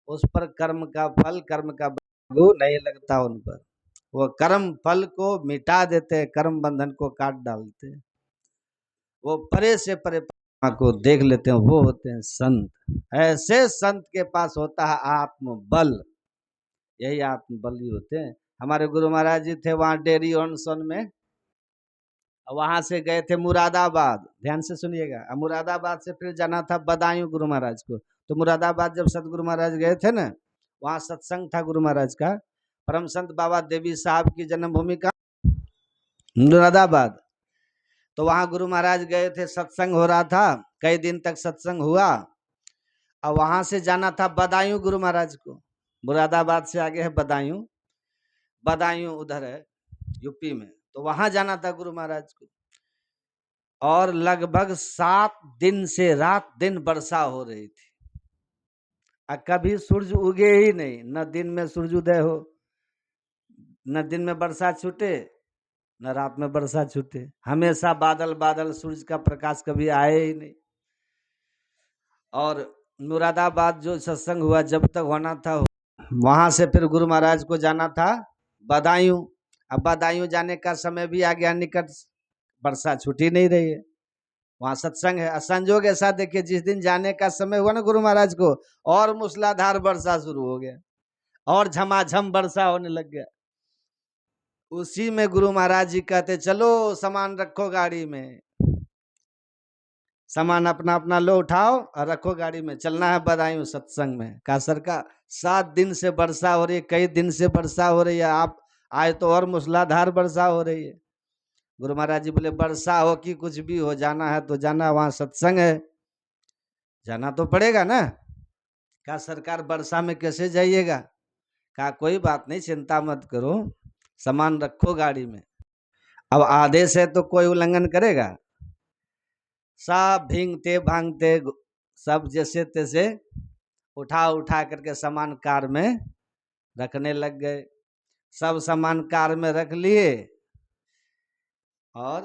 उस पर कर्म का फल, कर्म का लागू नहीं लगता उन पर। वो कर्म फल को मिटा देते हैं, कर्म बंधन को काट डालते हैं। वो परे से परे को देख लेते हैं, वो होते हैं संत। ऐसे संत के पास होता है आत्मबल। यही आत्मबल ही होते हैं। हमारे गुरु महाराज जी थे वहां डेरी ऑन सोन में, वहां से गए थे मुरादाबाद। ध्यान से सुनिएगा। मुरादाबाद से फिर जाना था बदायूं गुरु महाराज को। तो मुरादाबाद जब सतगुरु महाराज गए थे ना, वहां सत्संग था गुरु महाराज का। परम संत बाबा देवी साहब की जन्मभूमि का मुरादाबाद। तो वहां गुरु महाराज गए थे, सत्संग हो रहा था, कई दिन तक सत्संग हुआ। और वहां से जाना था बदायूं गुरु महाराज को। मुरादाबाद से आगे है बदायूं, बदायूं उधर है यूपी में। तो वहां जाना था गुरु महाराज को। और लगभग 7 दिन से रात दिन वर्षा हो रही थी। कभी सूरज उगे ही नहीं, न दिन में सूरज उदय हो, न दिन में वर्षा छूटे, न रात में वर्षा छूटे। हमेशा बादल बादल, सूरज का प्रकाश कभी आए ही नहीं। और मुरादाबाद जो सत्संग हुआ, जब तक होना था, वहां से फिर गुरु महाराज को जाना था बदायूं। अब बदायूं जाने का समय भी आ गया निकट, वर्षा छूटी नहीं रही है, वहां सत्संग है। संजोग ऐसा देखिए, जिस दिन जाने का समय हुआ ना गुरु महाराज को, और मूसलाधार वर्षा शुरू हो गया, और झमाझम वर्षा होने लग गया। उसी में गुरु महाराज जी कहते, चलो सामान रखो गाड़ी में, सामान अपना अपना लो, उठाओ और रखो गाड़ी में, चलना है बदायूं सत्संग में। कहा सरकार 7 दिन से वर्षा हो रही है, कई दिन से वर्षा हो रही है, आप आए तो और मूसलाधार वर्षा हो रही है। गुरु महाराज जी बोले, वर्षा हो कि कुछ भी हो, जाना है तो जाना, वहां सत्संग है, जाना तो पड़ेगा ना। कहा सरकार वर्षा में कैसे जाइएगा? कहा कोई बात नहीं, चिंता मत करो, सामान रखो गाड़ी में। अब आदेश है तो कोई उल्लंघन करेगा? सब भींगते भांगते सब जैसे तैसे उठा उठा करके सामान कार में रखने लग गए। सब सामान कार में रख लिए। और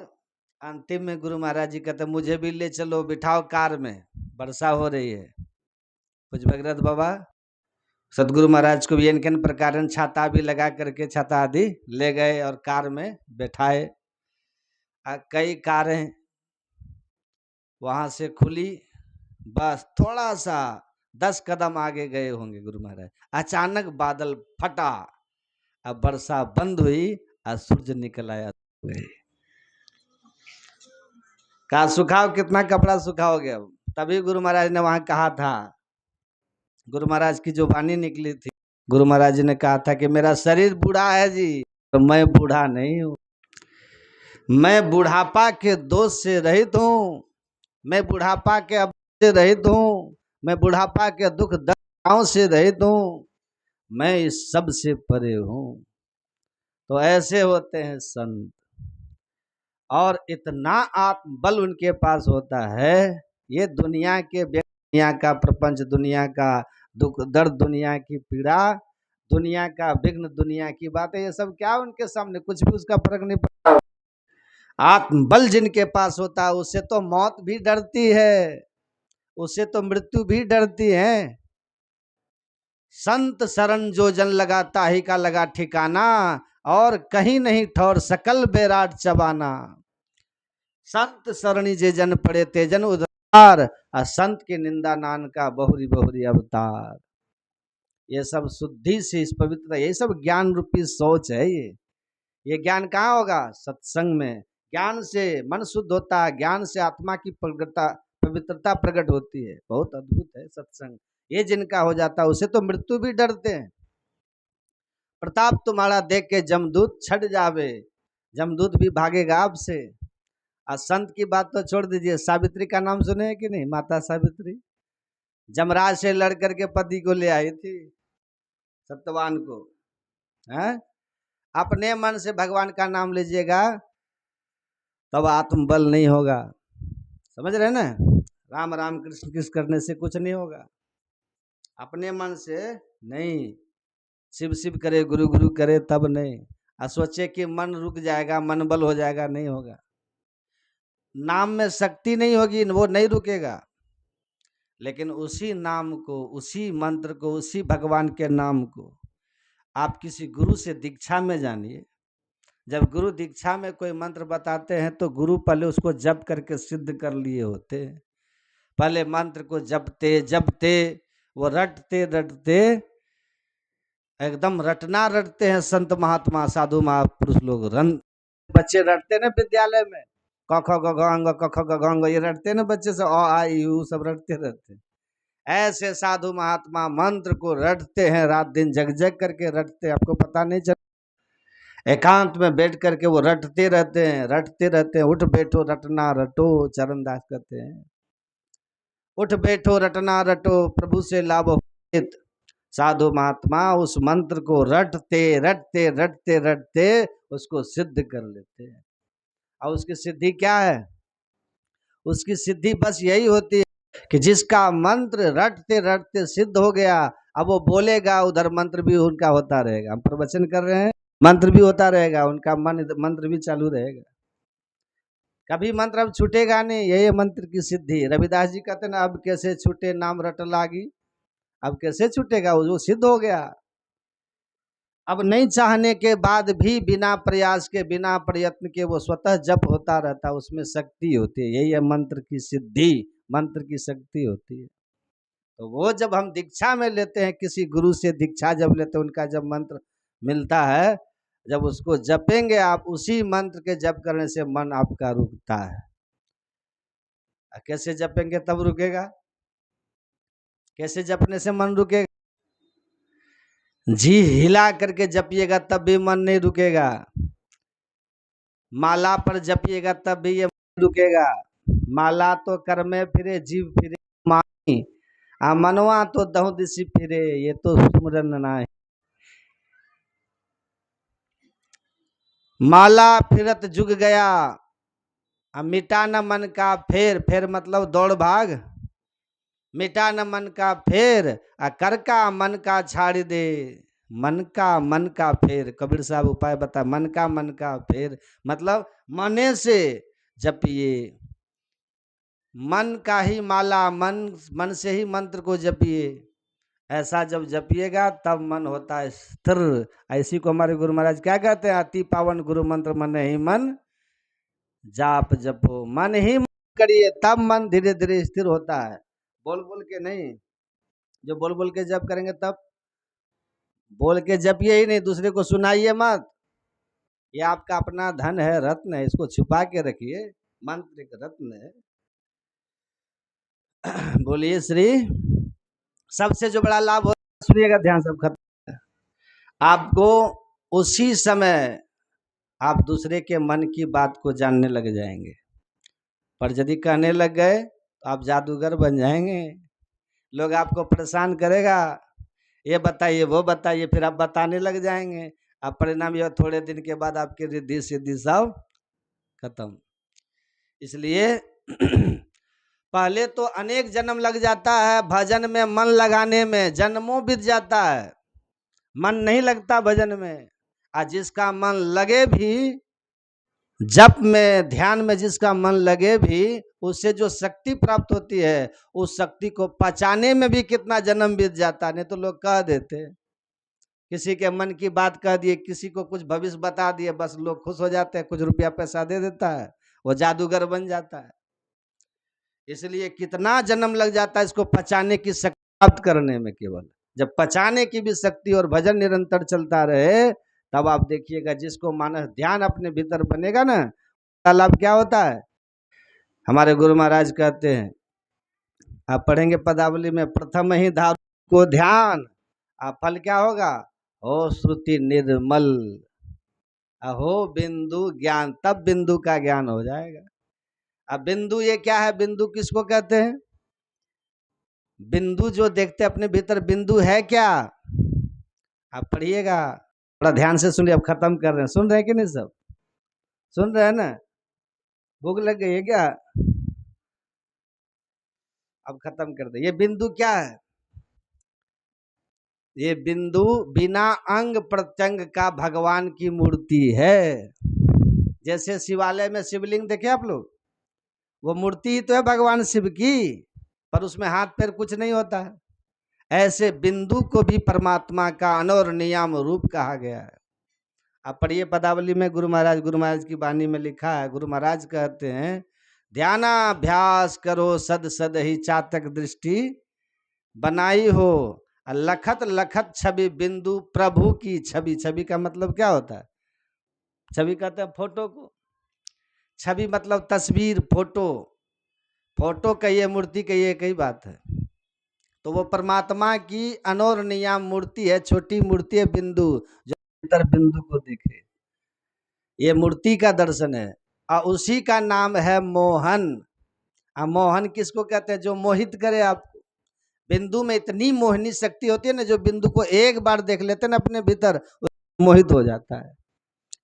अंतिम में गुरु महाराज जी कहते, मुझे भी ले चलो, बिठाओ कार में, वर्षा हो रही है। कुछ भगीरथ बाबा सतगुरु महाराज को भी इनके प्रकार छाता भी लगा करके छाता आदि ले गए और कार में बैठाए। कई कारें वहां से खुली, बस थोड़ा सा 10 कदम आगे गए होंगे गुरु महाराज, अचानक बादल फटा, अब वर्षा बंद हुई और सूरज निकल आया। कहा सुखाओ, कितना कपड़ा सुखाओगे। अब तभी गुरु महाराज ने वहां कहा था, गुरु महाराज की जो वाणी निकली थी, गुरु महाराज जी ने कहा था कि मेरा शरीर बूढ़ा है जी, तो मैं बूढ़ा नहीं हूं, मैं बुढ़ापा के दोष से रहित हूं, मैं बुढ़ापा के अब से रहित हूं, मैं बुढ़ापा के दुख दर्द से रहित हूं, मैं इस सब से परे हूं। तो ऐसे होते हैं संत, और इतना आत्मबल उनके पास होता है, ये दुनिया के, दुनिया का प्रपंच, दुनिया का दुख दर्द, दुनिया की पीड़ा, दुनिया का विघ्न, दुनिया की बातें, ये सब क्या उनके सामने, कुछ भी उसका फर्क नहीं पड़ता। आत्मबल जिनके पास होता है, उससे तो मौत भी डरती है, उससे तो मृत्यु भी डरती है। संत शरण जो जन लगाता ही का लगा ठिकाना, और कहीं नहीं ठौर सकल बेराट चबाना। संत सरणी जे जन पड़े ते जन उद्धार, और संत के निंदा नान का बहुरी बहुरी अवतार। ये सब शुद्धि से, इस पवित्रता, ये सब ज्ञान रूपी सोच है। ये ज्ञान कहाँ होगा? सत्संग में। ज्ञान से मन शुद्ध होता है, ज्ञान से आत्मा की पवित्रता प्रकट होती है। बहुत अद्भुत है सत्संग। ये जिनका हो जाता है, उसे तो मृत्यु भी डरते हैं। प्रताप तुम्हारा देख के जमदूत छट जावे, जमदूत भी भागेगा आपसे। और संत की बात तो छोड़ दीजिए, सावित्री का नाम सुने हैं कि नहीं? माता सावित्री जमराज से लड़ करके पति को ले आई थी, सत्यवान को। है? अपने मन से भगवान का नाम लीजिएगा, तब आत्मबल नहीं होगा। समझ रहे ना? राम राम कृष्ण कृष्ण करने से कुछ नहीं होगा। अपने मन से नहीं, शिव शिव करे, गुरु गुरु करे, तब नहीं। और सोचे कि मन रुक जाएगा, मन बल हो जाएगा, नहीं होगा। नाम में शक्ति नहीं होगी, वो नहीं रुकेगा। लेकिन उसी नाम को, उसी मंत्र को, उसी भगवान के नाम को आप किसी गुरु से दीक्षा में जानिए। जब गुरु दीक्षा में कोई मंत्र बताते हैं, तो गुरु पहले उसको जप करके सिद्ध कर लिए होते हैं। पहले मंत्र को जपते जपते, वो रटते रटते, एकदम रटना रटते हैं संत महात्मा साधु महापुरुष लोग। बच्चे रटते ना विद्यालय में, क ख ग घ अंग, क ख ग घ अंग, ये रटते ना बच्चे से, अ आ इ ऊ सब रटते रहते हैं। ऐसे साधु महात्मा मंत्र को रटते हैं, रात दिन जग जग करके रटते हैं। आपको पता नहीं चल, एकांत में बैठ करके वो रटते रहते हैं, रटते रहते हैं। उठ बैठो रटना रटो, चरणदास कहते हैं। उठ बैठो रटना रटो, प्रभु से लाभ हित। साधु महात्मा उस मंत्र को रटते रटते रटते रटते उसको सिद्ध कर लेते हैं। और उसकी सिद्धि क्या है? उसकी सिद्धि बस यही होती है कि जिसका मंत्र रटते रटते सिद्ध हो गया, अब वो बोलेगा, उधर मंत्र भी उनका होता रहेगा। हम प्रवचन कर रहे हैं, मंत्र भी होता रहेगा, उनका मन मंत्र भी चालू रहेगा। कभी मंत्र अब छूटेगा नहीं। यही मंत्र की सिद्धि। रविदास जी कहते ना, अब कैसे छूटे नाम रट लागी। अब कैसे छूटेगा? वो सिद्ध हो गया। अब नहीं चाहने के बाद भी, बिना प्रयास के, बिना प्रयत्न के वो स्वतः जप होता रहता, उसमें शक्ति होती है। यही है मंत्र की सिद्धि, मंत्र की शक्ति होती है। तो वो जब हम दीक्षा में लेते हैं, किसी गुरु से दीक्षा जब लेते हैं, उनका जब मंत्र मिलता है, जब उसको जपेंगे आप, उसी मंत्र के जप करने से मन आपका रुकता है। कैसे जपेंगे तब रुकेगा? कैसे जपने से मन रुकेगा? जी हिला करके जपिएगा तब भी मन नहीं रुकेगा। माला पर जपिएगा तब भी ये मन रुकेगा। माला तो कर में फिरे, जीव फिरे मानी, आ मनवा तो दहु दिशि फिरे, ये तो सुमरन ना है। माला फिरत जुग गया, मिटा न मन का फेर, फेर मतलब दौड़ भाग, मिटा न मन का फेर, कर का मन का छाड़ दे। मन का फेर, कबीर साहब उपाय बता। मन का फेर मतलब मने से जपिए, मन का ही माला, मन से ही मंत्र को जपिए। ऐसा जब जपिएगा तब मन होता है स्थिर। ऐसी को हमारे गुरु महाराज क्या कहते हैं? अति पावन गुरु मंत्र मन ही मन जाप जपो। मन ही मन करिए, तब मन धीरे धीरे स्थिर होता है। बोल बोल के नहीं। जो बोल बोल के जप करेंगे तब बोल के जपिए ही नहीं, दूसरे को सुनाइए मत। ये आपका अपना धन है, रत्न है, इसको छुपा के रखिए, मंत्र एक रत्न है। बोलिए श्री। सबसे जो बड़ा लाभ होता है, सुनिएगा ध्यान, सब खत्म। आपको उसी समय आप दूसरे के मन की बात को जानने लग जाएंगे। पर यदि कहने लग गए तो आप जादूगर बन जाएंगे। लोग आपको परेशान करेगा, ये बताइए वो बताइए, फिर आप बताने लग जाएंगे। अब परिणाम यह, थोड़े दिन के बाद आपकी रिद्धि सिद्धि सब खत्म। इसलिए पहले तो अनेक जन्म लग जाता है भजन में मन लगाने में, जन्मों बीत जाता है, मन नहीं लगता भजन में। और जिसका मन लगे भी, जप में ध्यान में जिसका मन लगे भी, उससे जो शक्ति प्राप्त होती है, उस शक्ति को पचाने में भी कितना जन्म बीत जाता है। नहीं तो लोग कह देते, किसी के मन की बात कह दिए, किसी को कुछ भविष्य बता दिए, बस लोग खुश हो जाते हैं, कुछ रुपया पैसा दे देता है, वो जादूगर बन जाता है। इसलिए कितना जन्म लग जाता है इसको पचाने की शक्ति प्राप्त करने में। केवल जब पचाने की भी शक्ति और भजन निरंतर चलता रहे, तब आप देखिएगा जिसको मानस ध्यान अपने भीतर बनेगा ना, लाभ क्या होता है। हमारे गुरु महाराज कहते हैं, आप पढ़ेंगे पदावली में, प्रथम ही धातु को ध्यान, आप फल क्या होगा, हो श्रुति निर्मल, अहो बिंदु ज्ञान, तब बिंदु का ज्ञान हो जाएगा। अब बिंदु ये क्या है, बिंदु किसको कहते हैं, बिंदु जो देखते अपने भीतर, बिंदु है क्या, आप पढ़िएगा, थोड़ा ध्यान से सुनिए। अब खत्म कर रहे हैं, सुन रहे हैं कि नहीं, सब सुन रहे हैं ना, भूख लग गई है क्या, अब खत्म कर दे। ये बिंदु क्या है, ये बिंदु बिना अंग प्रत्यंग का भगवान की मूर्ति है। जैसे शिवालय में शिवलिंग देखे आप लोग, वो मूर्ति ही तो है भगवान शिव की, पर उसमें हाथ पैर कुछ नहीं होता है। ऐसे बिंदु को भी परमात्मा का अनोर नियम रूप कहा गया है। आप पढ़िए पदावली में, गुरु महाराज की वाणी में लिखा है, गुरु महाराज कहते हैं, ध्यानाभ्यास करो सद सद ही चातक दृष्टि बनाई हो, लखत लखत छवि बिंदु प्रभु की छवि। छवि का मतलब क्या होता है, छवि कहते हैं फोटो को, छवि मतलब तस्वीर, फोटो, फोटो कहिए मूर्ति कहिए, एक ही बात है। तो वो परमात्मा की अनोर नियम मूर्ति है, छोटी मूर्ति है बिंदु, जो भीतर बिंदु को देखे, ये मूर्ति का दर्शन है। और उसी का नाम है मोहन। मोहन किसको कहते हैं, जो मोहित करे आपको। बिंदु में इतनी मोहनी शक्ति होती है ना, जो बिंदु को एक बार देख लेते हैं ना अपने भीतर, मोहित हो जाता है।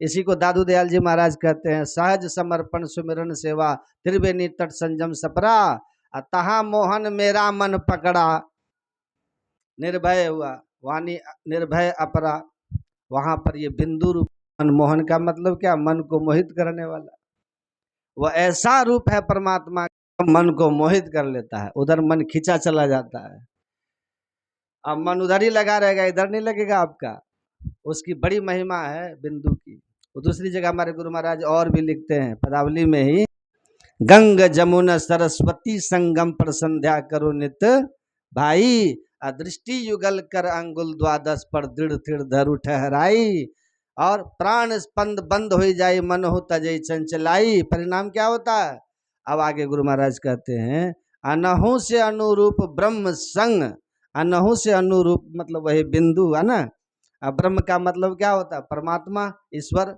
इसी को दादू दयाल जी महाराज कहते हैं, सहज समर्पण सुमिरन सेवा त्रिवेणी तट संजम सपरा, तहा मोहन मेरा मन पकड़ा, निर्भय हुआ वाणी निर्भय अपरा। वहां पर ये बिंदु रूप मनमोहन का मतलब क्या, मन को मोहित करने वाला। वह ऐसा रूप है परमात्मा, मन को मोहित कर लेता है, उधर मन खींचा चला जाता है। अब मन उधर ही लगा रहेगा, इधर नहीं लगेगा आपका। उसकी बड़ी महिमा है बिंदु की। वो दूसरी जगह हमारे गुरु महाराज और भी लिखते हैं पदावली में ही, गंग जमुना सरस्वती संगम पर संध्या करो नित भाई, दृष्टि युगल कर अंगुल द्वादश पर दृढ़ थिड़ धरु ठहराई, और प्राण स्पंद बंद हो जाए मन हो तजय चंचलाई। परिणाम क्या होता है, अब आगे गुरु महाराज कहते हैं, अनहु से अनुरूप ब्रह्म संग, अनहु से अनुरूप मतलब वही बिंदु है ना। अब ब्रह्म का मतलब क्या होता है, परमात्मा ईश्वर।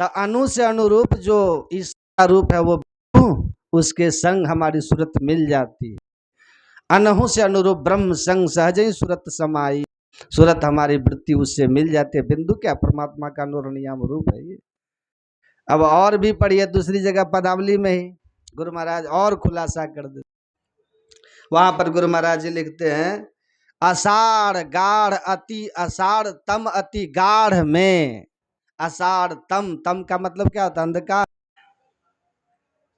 तो अनु से अनुरूप जो ईश्वर रूप है वो उसके संग हमारी सूरत मिल जाती है। अनहु से अनुरूप ब्रह्म संग सहज ही सूरत समाई, सूरत हमारी वृत्ति उससे मिल जाती है। बिंदु क्या, परमात्मा का अनुरणीयाम रूप है ये। अब और भी पढ़िए दूसरी जगह पदावली में ही गुरु महाराज और खुलासा कर देते। वहां पर गुरु महाराज जी लिखते हैं, आषाढ़ गाढ़ अति आषाढ़ तम अति गाढ़ में, आषाढ़ तम, तम का मतलब क्या होता है, अंधकार।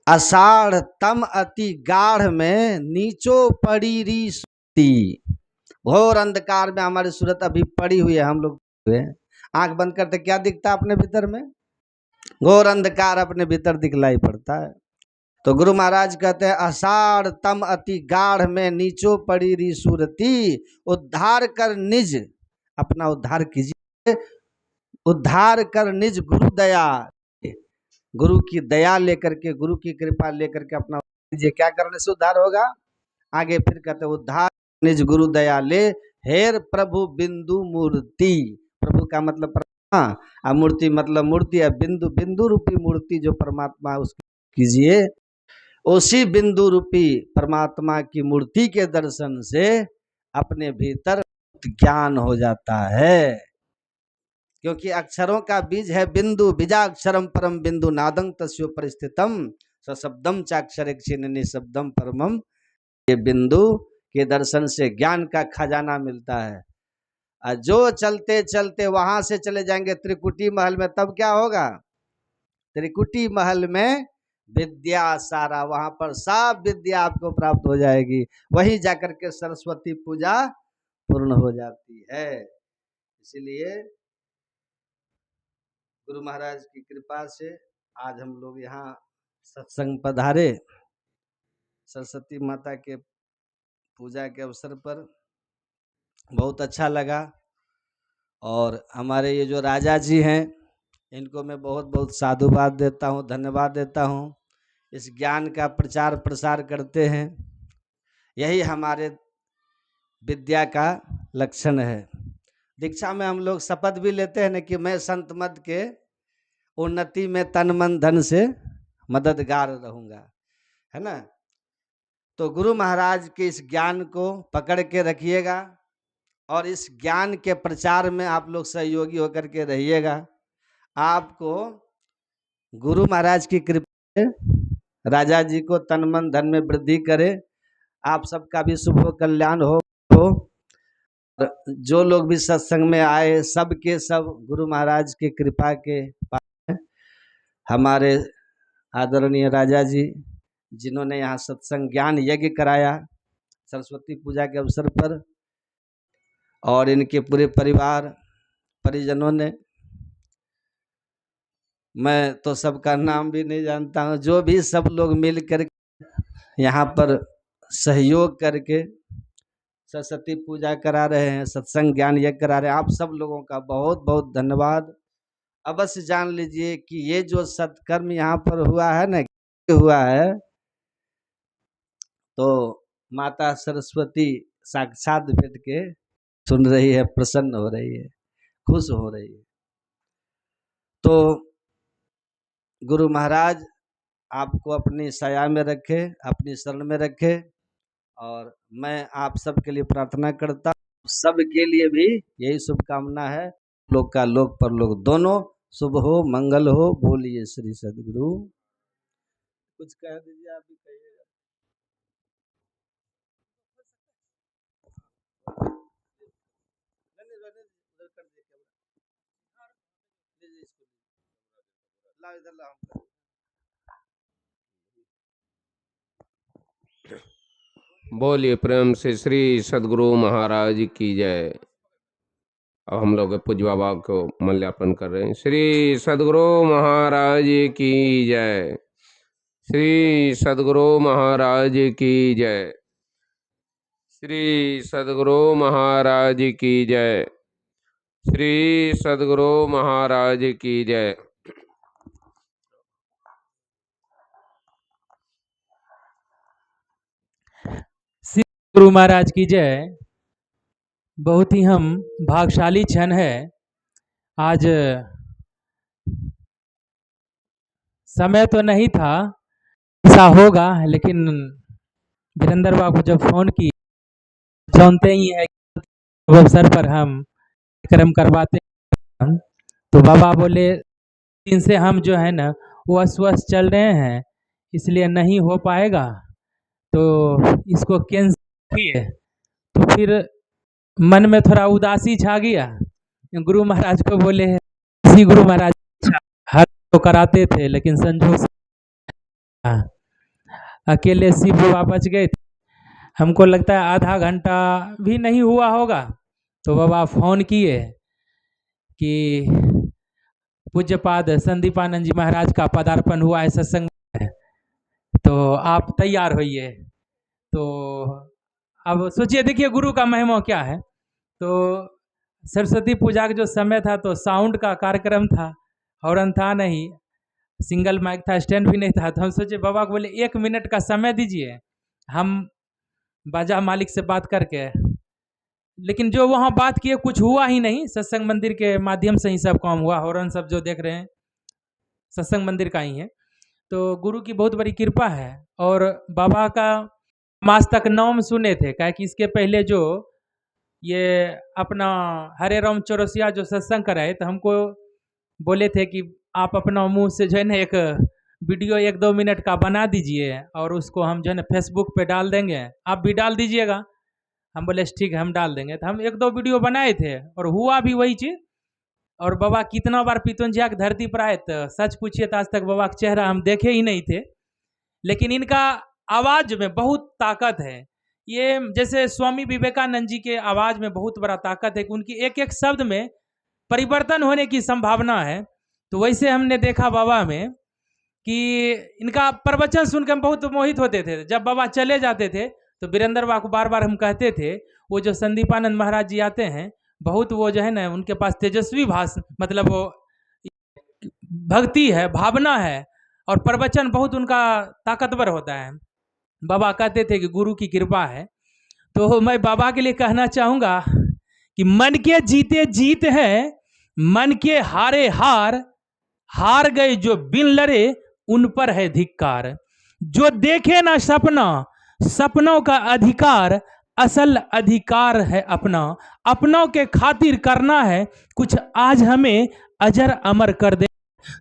आषाढ़ तम अति गाढ़ में नीचो पड़ी री सूती, घोर अंधकार में हमारी सूरत अभी पड़ी हुई है। हम लोग आंख बंद करते क्या दिखता है अपने भीतर में, घोर अंधकार अपने भीतर दिखलाई पड़ता है। तो गुरु महाराज कहते हैं आषाढ़ तम अति गाढ़ में नीचो पड़ी री सूरती, उद्धार कर निज, अपना उद्धार कीजिए, उद्धार कर निज गुरु दया, गुरु की दया लेकर के, गुरु की कृपा लेकर के अपना कीजिए। क्या करने से उद्धार होगा? आगे फिर कहते हैं उद्धार निज गुरु दया ले, हेर प्रभु बिंदु मूर्ति। प्रभु का मतलब परमात्मा, मूर्ति मतलब मूर्ति है, बिंदु बिंदु रूपी मूर्ति जो परमात्मा है उसकी कीजिए। उसी बिंदु रूपी परमात्मा की मूर्ति के दर्शन से अपने भीतर ज्ञान हो जाता है, क्योंकि अक्षरों का बीज है बिंदु, बीजा अक्षरम परम बिंदु नादं तस्यो परिस्थितम सशब्दम चाक्षर निशब्दम परमम। ये बिंदु के दर्शन से ज्ञान का खजाना मिलता है। जो चलते चलते वहां से चले जाएंगे त्रिकुटी महल में, तब क्या होगा? त्रिकुटी महल में विद्या सारा, वहां पर सब विद्या आपको प्राप्त हो जाएगी, वहीं जाकर के सरस्वती पूजा पूर्ण हो जाती है। इसलिए गुरु महाराज की कृपा से आज हम लोग यहाँ सत्संग पधारे, सरस्वती माता के पूजा के अवसर पर बहुत अच्छा लगा। और हमारे ये जो राजा जी हैं, इनको मैं बहुत बहुत साधुवाद देता हूँ, धन्यवाद देता हूँ। इस ज्ञान का प्रचार प्रसार करते हैं, यही हमारे विद्या का लक्षण है। दीक्षा में हम लोग शपथ भी लेते हैं ना कि मैं संत मत के उन्नति में तन मन धन से मददगार रहूंगा, है ना। तो गुरु महाराज के इस ज्ञान को पकड़ के रखिएगा और इस ज्ञान के प्रचार में आप लोग सहयोगी होकर के रहिएगा। आपको गुरु महाराज की कृपा से राजा जी को तन मन धन में वृद्धि करे, आप सबका भी शुभ हो, कल्याण हो। जो लोग भी सत्संग में आए सब के सब गुरु महाराज की कृपा के पास। हमारे आदरणीय राजा जी जिन्होंने यहाँ सत्संग ज्ञान यज्ञ कराया सरस्वती पूजा के अवसर पर, और इनके पूरे परिवार परिजनों ने, मैं तो सबका नाम भी नहीं जानता हूँ, जो भी सब लोग मिलकर यहाँ पर सहयोग करके सरस्वती पूजा करा रहे हैं, सत्संग ज्ञान यज्ञ करा रहे हैं, आप सब लोगों का बहुत बहुत धन्यवाद। अवश्य जान लीजिए कि ये जो सत्कर्म यहाँ पर हुआ है ना, हुआ है तो माता सरस्वती साक्षात बैठ के सुन रही है, प्रसन्न हो रही है, खुश हो रही है। तो गुरु महाराज आपको अपनी साया में रखे, अपनी शरण में रखे, और मैं आप सबके लिए प्रार्थना करता हूँ, सबके लिए भी यही शुभकामना है, लोक का लोक परलोक दोनों शुभ हो, मंगल हो। बोलिए श्री सद्गुरु। कुछ कह दीजिए, आप भी कहिएगा। बोलिए प्रेम से श्री सद्गुरु महाराज की जय। अब हम लोग पूज्य बाबा को मल्यार्पण कर रहे हैं। श्री सद्गुरु महाराज की जय। श्री सद्गुरु महाराज की जय। श्री सद्गुरु महाराज की जय। श्री सद्गुरु महाराज की जय। श्री गुरु महाराज की जय। बहुत ही हम भाग्यशाली क्षण है। आज समय तो नहीं था ऐसा होगा, लेकिन वीरेंद्र बाबू जब फोन की, जानते ही है अवसर पर हम कार्यक्रम करवाते हैं, तो बाबा बोले इनसे हम जो है ना वो अस्वस्थ चल रहे हैं, इसलिए नहीं हो पाएगा, तो इसको कैंसिल किए। तो फिर मन में थोड़ा उदासी छा गया। गुरु महाराज को बोले इसी गुरु महाराज हर तो कराते थे, लेकिन संजोग से अकेले शिव बाबा बच गए थे। हमको लगता है आधा घंटा भी नहीं हुआ होगा, तो बाबा फोन किए कि पूज्यपाद संदीपानंद जी महाराज का पदार्पण हुआ है सत्संग में। तो आप तैयार होइए। तो अब सोचिए, देखिए गुरु का महिमा क्या है। तो सरस्वती पूजा का जो समय था तो साउंड का कार्यक्रम था, हॉर्न था नहीं, सिंगल माइक था, स्टैंड भी नहीं था। तो हम सोचे बाबा को बोले 1 मिनट का समय दीजिए, हम बाजा मालिक से बात करके। लेकिन जो वहाँ बात किए कुछ हुआ ही नहीं, सत्संग मंदिर के माध्यम से ही सब काम हुआ। हॉर्न सब जो देख रहे हैं सत्संग मंदिर का ही है। तो गुरु की बहुत बड़ी कृपा है। और बाबा का हम आज तक नाम सुने थे, क्या कि इसके पहले जो ये अपना हरे राम चौरसिया जो सत्संग कराए तो हमको बोले थे कि आप अपना मुंह से जो है ना एक वीडियो 1-2 मिनट का बना दीजिए और उसको हम जो है ना फेसबुक पे डाल देंगे, आप भी डाल दीजिएगा। हम बोले ठीक है हम डाल देंगे। तो हम 1-2 वीडियो बनाए थे और हुआ भी वही चीज़। और बाबा कितना बार पितुंजिया की धरती पर आए तो सच पूछिए तो आज तक बाबा का चेहरा हम देखे ही नहीं थे। लेकिन इनका आवाज में बहुत ताकत है। ये जैसे स्वामी विवेकानंद जी के आवाज में बहुत बड़ा ताकत है कि उनकी एक एक शब्द में परिवर्तन होने की संभावना है। तो वैसे हमने देखा बाबा में कि इनका प्रवचन सुनकर हम बहुत मोहित होते थे। जब बाबा चले जाते थे तो वीरेंद्र बाबा को बार बार हम कहते थे, वो जो संदीपानंद महाराज जी आते हैं बहुत वो जो है ना उनके पास तेजस्वी मतलब वो भक्ति है, भावना है और प्रवचन बहुत उनका ताकतवर होता है। बाबा कहते थे कि गुरु की कृपा है। तो मैं बाबा के लिए कहना चाहूँगा कि मन के जीते जीत है, मन के हारे हार, हार गए जो बिन लड़े उन पर है धिक्कार। जो देखे ना सपना, सपनों का अधिकार, असल अधिकार है अपना। अपनों के खातिर करना है कुछ, आज हमें अजर अमर कर दे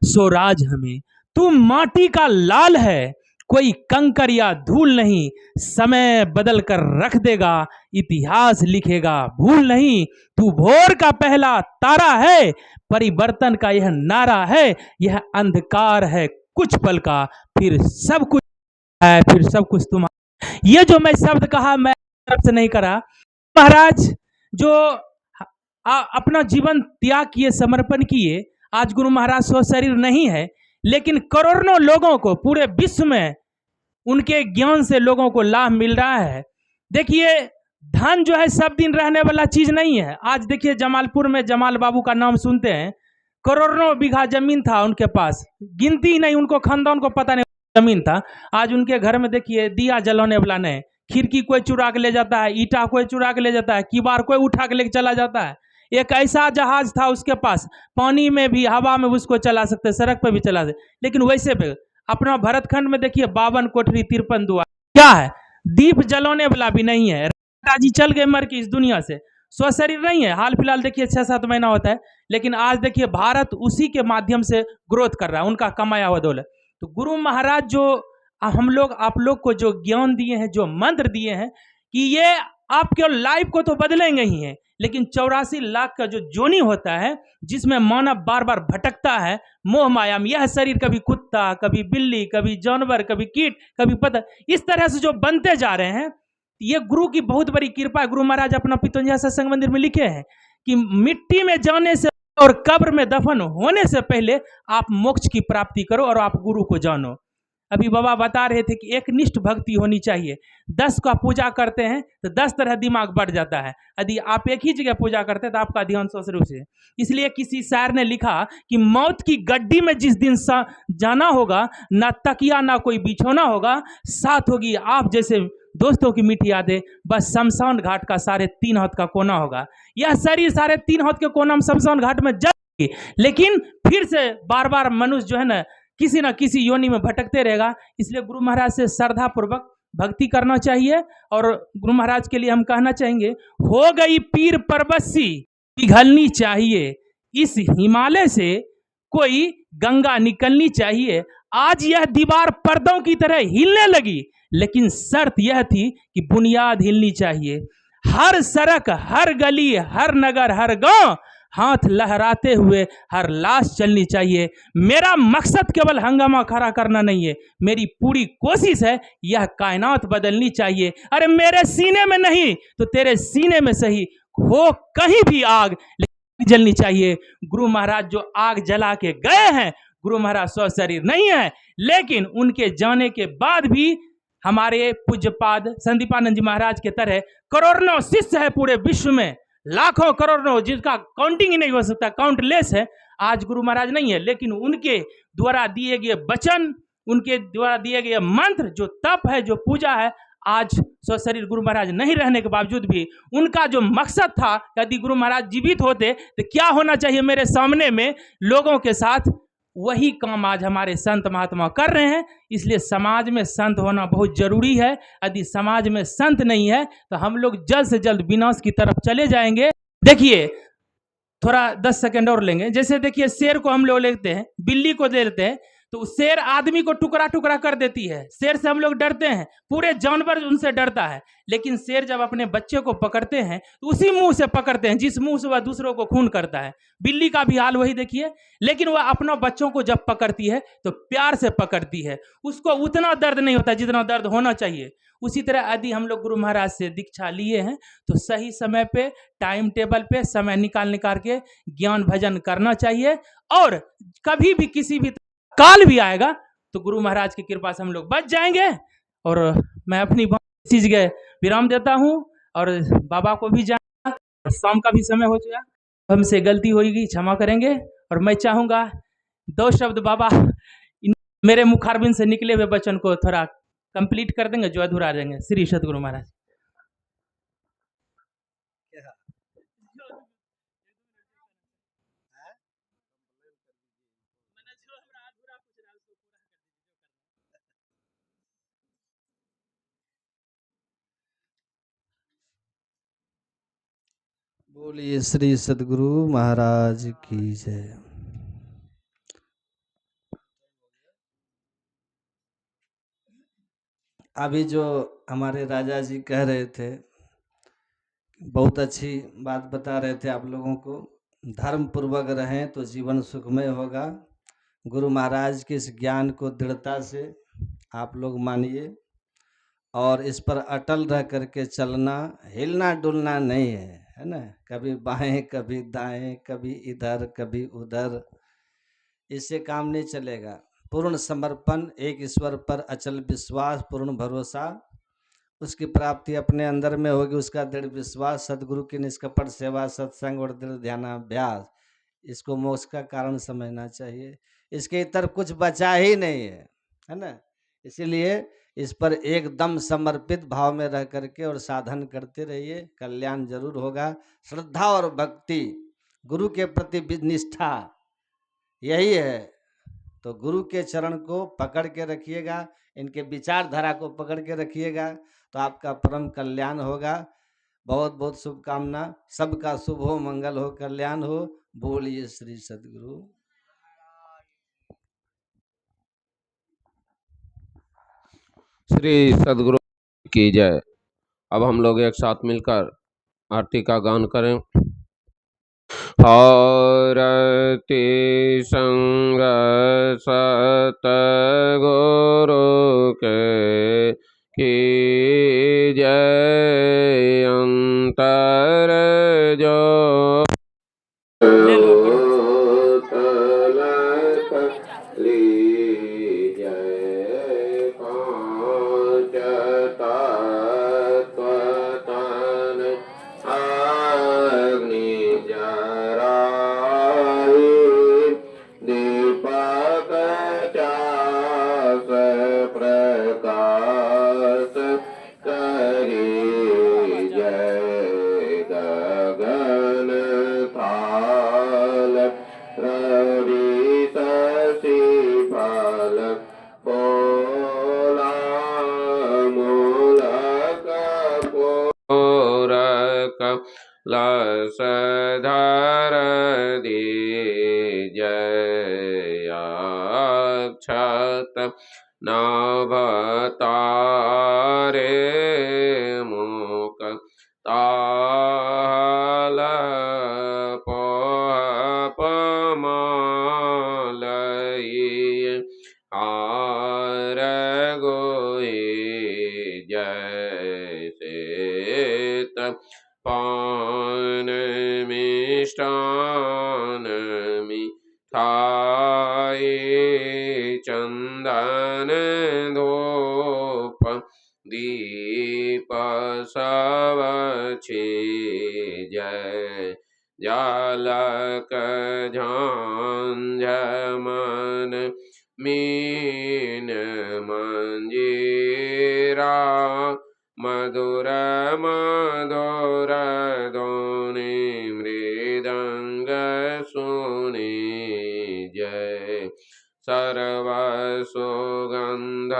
सो राज हमें। तू माटी का लाल है, कोई कंकर या धूल नहीं, समय बदल कर रख देगा, इतिहास लिखेगा भूल नहीं। तू भोर का पहला तारा है, परिवर्तन का यह नारा है, यह अंधकार है कुछ पल का, फिर सब कुछ है, फिर सब कुछ तुम्हारा। ये जो मैं शब्द कहा मैं तरफ से नहीं करा। महाराज जो अपना जीवन त्याग किए, समर्पण किए, आज गुरु महाराज सो शरीर नहीं है लेकिन करोड़ों लोगों को पूरे विश्व में उनके ज्ञान से लोगों को लाभ मिल रहा है। देखिए धन जो है सब दिन रहने वाला चीज नहीं है। आज देखिए जमालपुर में जमाल बाबू का नाम सुनते हैं, करोड़ों बीघा जमीन था उनके पास, गिनती ही नहीं, उनको खानदान को पता नहीं जमीन था। आज उनके घर में देखिए दिया जलाने वाला नहीं, खिड़की कोई चुरा के ले जाता है, ईटा कोई चुरा के ले जाता है, किवाड़ कोई उठा के लेके चला जाता है। एक ऐसा जहाज था उसके पास, पानी में भी हवा में उसको चला सकते, सड़क पर भी चला सकते। लेकिन वैसे पे अपना भरतखंड में देखिए 52 कोठरी 53 दुआर, क्या है, दीप जलाने वाला भी नहीं है। राजी चल गए मर के इस दुनिया से, स्व शरीर नहीं है। हाल फिलहाल देखिए 6-7 महीना होता है, लेकिन आज देखिए भारत उसी के माध्यम से ग्रोथ कर रहा है, उनका कमाया हुआ दौलत। तो गुरु महाराज जो हम लोग आप लोग को जो ज्ञान दिए हैं, जो मंत्र दिए हैं कि ये आपके लाइफ को तो बदलेंगे ही हैं, लेकिन 84 लाख का जो जोनी होता है जिसमें मानव बार बार भटकता है मोह माया में, यह शरीर कभी कुत्ता, कभी बिल्ली, कभी जानवर, कभी कीट, कभी पता, इस तरह से जो बनते जा रहे हैं, ये गुरु की बहुत बड़ी कृपा है। गुरु महाराज अपना पितुंजिया सत्संग मंदिर में लिखे हैं कि मिट्टी में जाने से और कब्र में दफन होने से पहले आप मोक्ष की प्राप्ति करो और आप गुरु को जानो। अभी बाबा बता रहे थे कि एक निष्ठ भक्ति होनी चाहिए। 10 का पूजा करते हैं तो 10 तरह दिमाग बढ़ जाता है। यदि आप एक ही जगह पूजा करते हैं तो आपका ध्यान सोच रूप से। इसलिए किसी शायर ने लिखा कि मौत की गड्डी में जिस दिन जाना होगा, ना तकिया ना कोई बिछोना होगा, साथ होगी आप जैसे दोस्तों की मीठी यादें, बस शमशान घाट का 3.5 हाथ का कोना होगा। यह शरीर 3.5 हाथ के कोना में शमशान घाट में जलेगी, लेकिन फिर से बार बार मनुष्य जो है ना किसी योनि में भटकते रहेगा। इसलिए गुरु महाराज से श्रद्धा पूर्वक भक्ति करना चाहिए। और गुरु महाराज के लिए हम कहना चाहेंगे, हो गई पीर परबस्सी पिघलनी चाहिए, इस हिमालय से कोई गंगा निकलनी चाहिए। आज यह दीवार पर्दों की तरह हिलने लगी, लेकिन शर्त यह थी कि बुनियाद हिलनी चाहिए। हर सड़क, हर गली, हर नगर, हर गांव हाथ लहराते हुए हर लाश चलनी चाहिए। मेरा मकसद केवल हंगामा खड़ा करना नहीं है, मेरी पूरी कोशिश है यह कायनात बदलनी चाहिए। अरे मेरे सीने में नहीं तो तेरे सीने में सही, हो कहीं भी आग जलनी चाहिए। गुरु महाराज जो आग जला के गए हैं गुरु महाराज स्व शरीर नहीं है, लेकिन उनके जाने के बाद भी हमारे पूज्यपाद संदीपानंद जी महाराज के तरह करोड़ों शिष्य है पूरे विश्व में, लाखों करोड़ों, जिसका काउंटिंग ही नहीं हो सकता, काउंटलेस है। आज गुरु महाराज नहीं है, लेकिन उनके द्वारा दिए गए वचन, उनके द्वारा दिए गए मंत्र, जो तप है, जो पूजा है, आज स्वशरीर गुरु महाराज नहीं रहने के बावजूद भी उनका जो मकसद था, यदि गुरु महाराज जीवित होते तो क्या होना चाहिए मेरे सामने में लोगों के साथ, वही काम आज हमारे संत महात्मा कर रहे हैं। इसलिए समाज में संत होना बहुत जरूरी है। यदि समाज में संत नहीं है तो हम लोग जल्द से जल्द विनाश की तरफ चले जाएंगे। देखिए, थोड़ा 10 सेकंड और लेंगे। जैसे देखिए, शेर को हम लोग लेते हैं, बिल्ली को ले लेते हैं, तो शेर आदमी को टुकड़ा टुकड़ा कर देती है। शेर से हम लोग डरते हैं, पूरे जानवर उनसे डरता है। लेकिन शेर जब अपने बच्चे को पकड़ते हैं तो उसी मुंह से पकड़ते हैं जिस मुंह से वह दूसरों को खून करता है। बिल्ली का भी हाल वही देखिए। लेकिन वह अपना बच्चों को जब पकड़ती है तो प्यार से पकड़ती है, उसको उतना दर्द नहीं होता जितना दर्द होना चाहिए। उसी तरह यदि हम लोग गुरु महाराज से दीक्षा लिए हैं तो सही समय पे, टाइम टेबल पे समय निकाल के ज्ञान भजन करना चाहिए। और कभी भी किसी भी काल भी आएगा तो गुरु महाराज की कृपा से हम लोग बच जाएंगे। और मैं अपनी चीज के विराम देता हूँ, और बाबा को भी जाना, शाम का भी समय हो चुका, हमसे गलती होगी क्षमा करेंगे। और मैं चाहूंगा 2 शब्द बाबा मेरे मुखारबिंद से निकले हुए वचन को थोड़ा कंप्लीट कर देंगे, जो अधूरा रहेंगे। श्री सतगुरु महाराज। बोलिए श्री सद्गुरु महाराज की जय। अभी जो हमारे राजा जी कह रहे थे, बहुत अच्छी बात बता रहे थे आप लोगों को। धर्म पूर्वक रहें तो जीवन सुखमय होगा। गुरु महाराज के इस ज्ञान को दृढ़ता से आप लोग मानिए, और इस पर अटल रह करके चलना, हिलना डुलना नहीं है ना। कभी बाएं कभी दाएं, कभी इधर कभी उधर, इससे काम नहीं चलेगा। पूर्ण समर्पण, एक ईश्वर पर अचल विश्वास, पूर्ण भरोसा, उसकी प्राप्ति अपने अंदर में होगी। उसका दृढ़ विश्वास, सदगुरु की निष्कपट सेवा, सत्संग और दृढ़ ध्यानाभ्यास, इसको मोक्ष का कारण समझना चाहिए। इसके इतर कुछ बचा ही नहीं है ना। इसीलिए इस पर एकदम समर्पित भाव में रह करके और साधन करते रहिए, कल्याण जरूर होगा। श्रद्धा और भक्ति, गुरु के प्रति निष्ठा, यही है। तो गुरु के चरण को पकड़ के रखिएगा, इनके विचारधारा को पकड़ के रखिएगा, तो आपका परम कल्याण होगा। बहुत बहुत शुभकामना। सबका शुभ हो, मंगल हो, कल्याण हो। बोलिए श्री सद्गुरु। श्री सद्गुरु की जय। अब हम लोग एक साथ मिलकर आरती का गान करें। आरती संग सतगुरु के की जय। अंतर जो लसधर दीजय। अक्षत नभतारे मुख ताल पमालय। आर गोई जैसे पान मिष्टान मिठाई चंदन धूप दीप सब जय जालक झांझमन मीन मंजीरा मधुर मधुर ध्वनि मृदंग सुनि जय सर्व सुगंध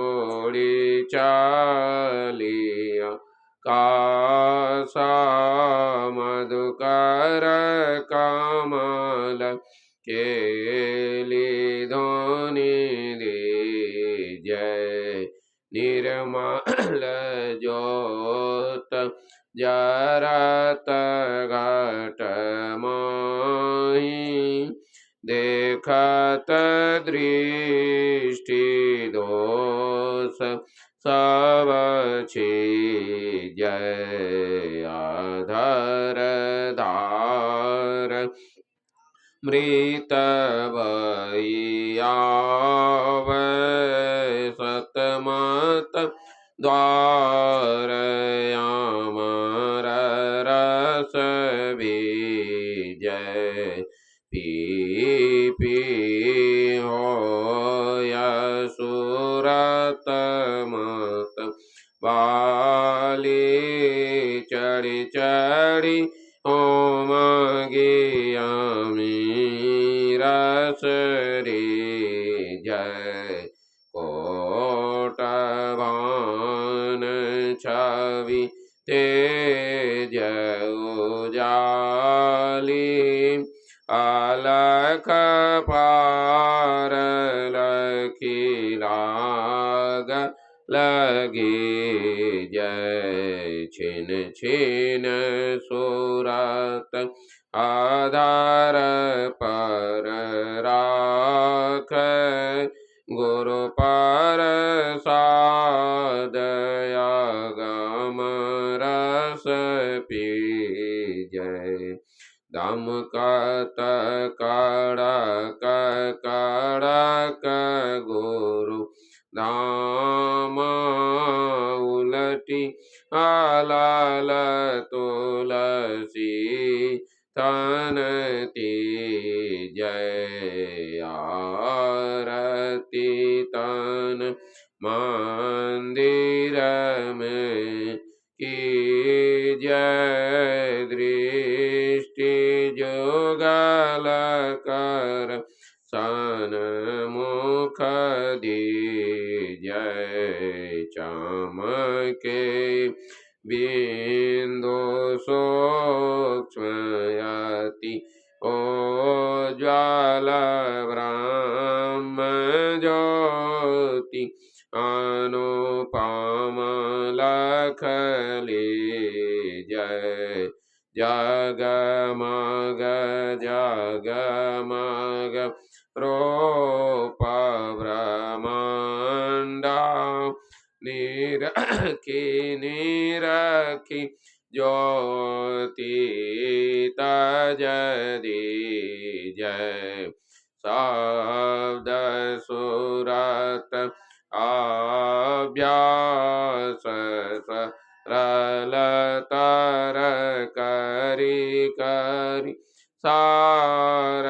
ओढ़ी चालिया कासा मधुकर कमल केली ध्वनि दे जय निर्मल ज्योत जरत घट माही देखत दृष्टि दोष सब जय आधर धार मृत भैयाव सतमत द्वार अमर रस जय पी पी हो सुरत मत वाली चढ़ी चढ़ी ओम गियामी रस जय कोट भान छवि तेज उजाली अलख पार लखी लाग लगी जय छिन छिन सुरत आधार पर राख गुरु पर सादयागम रस पी जय दम कत कड़क कड़क गुरु धाम उलटी आलाल तुलसी तनती जय आरती तन मंदिर में की जय दृष्टि जोगल कर सन्मुख दी जय चमके बिंदु सूक्ष्मयति ओ ज्वाल ब्रह्म ज्योति अनुपम लखली जय जगमग जगमग रूप ब्रह्मांडा निरखी निरखी ज्योति तजदी जय शब्द सुरत अभ्यास सरलतर करी करी सार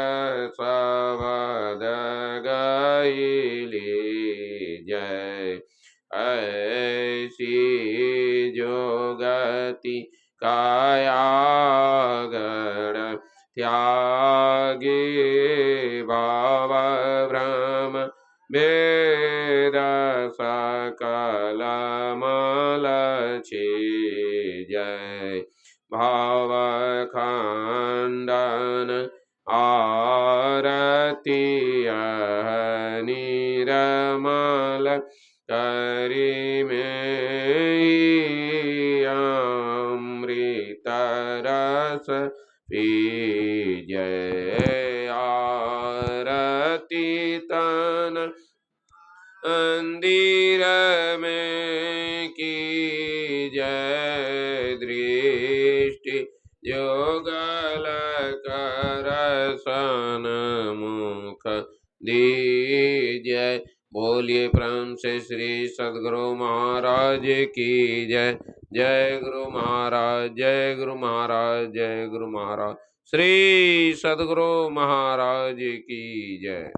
सबद गईली जय ऐसी जोगति कायागण त्यागी भाव भ्रम वेद सकल मलछि जय भाव खंडन आरती निरमल करी में अमृत रस पी जय आरती तन मंदिर में की जय दृष्टि योगल कर सन्मुख दीजिए। बोलिए प्रेम से श्री सद्गुरु महाराज की जय। जय गुरु महाराज, जय गुरु महाराज, जय गुरु महाराज। श्री सद्गुरु महाराज की जय।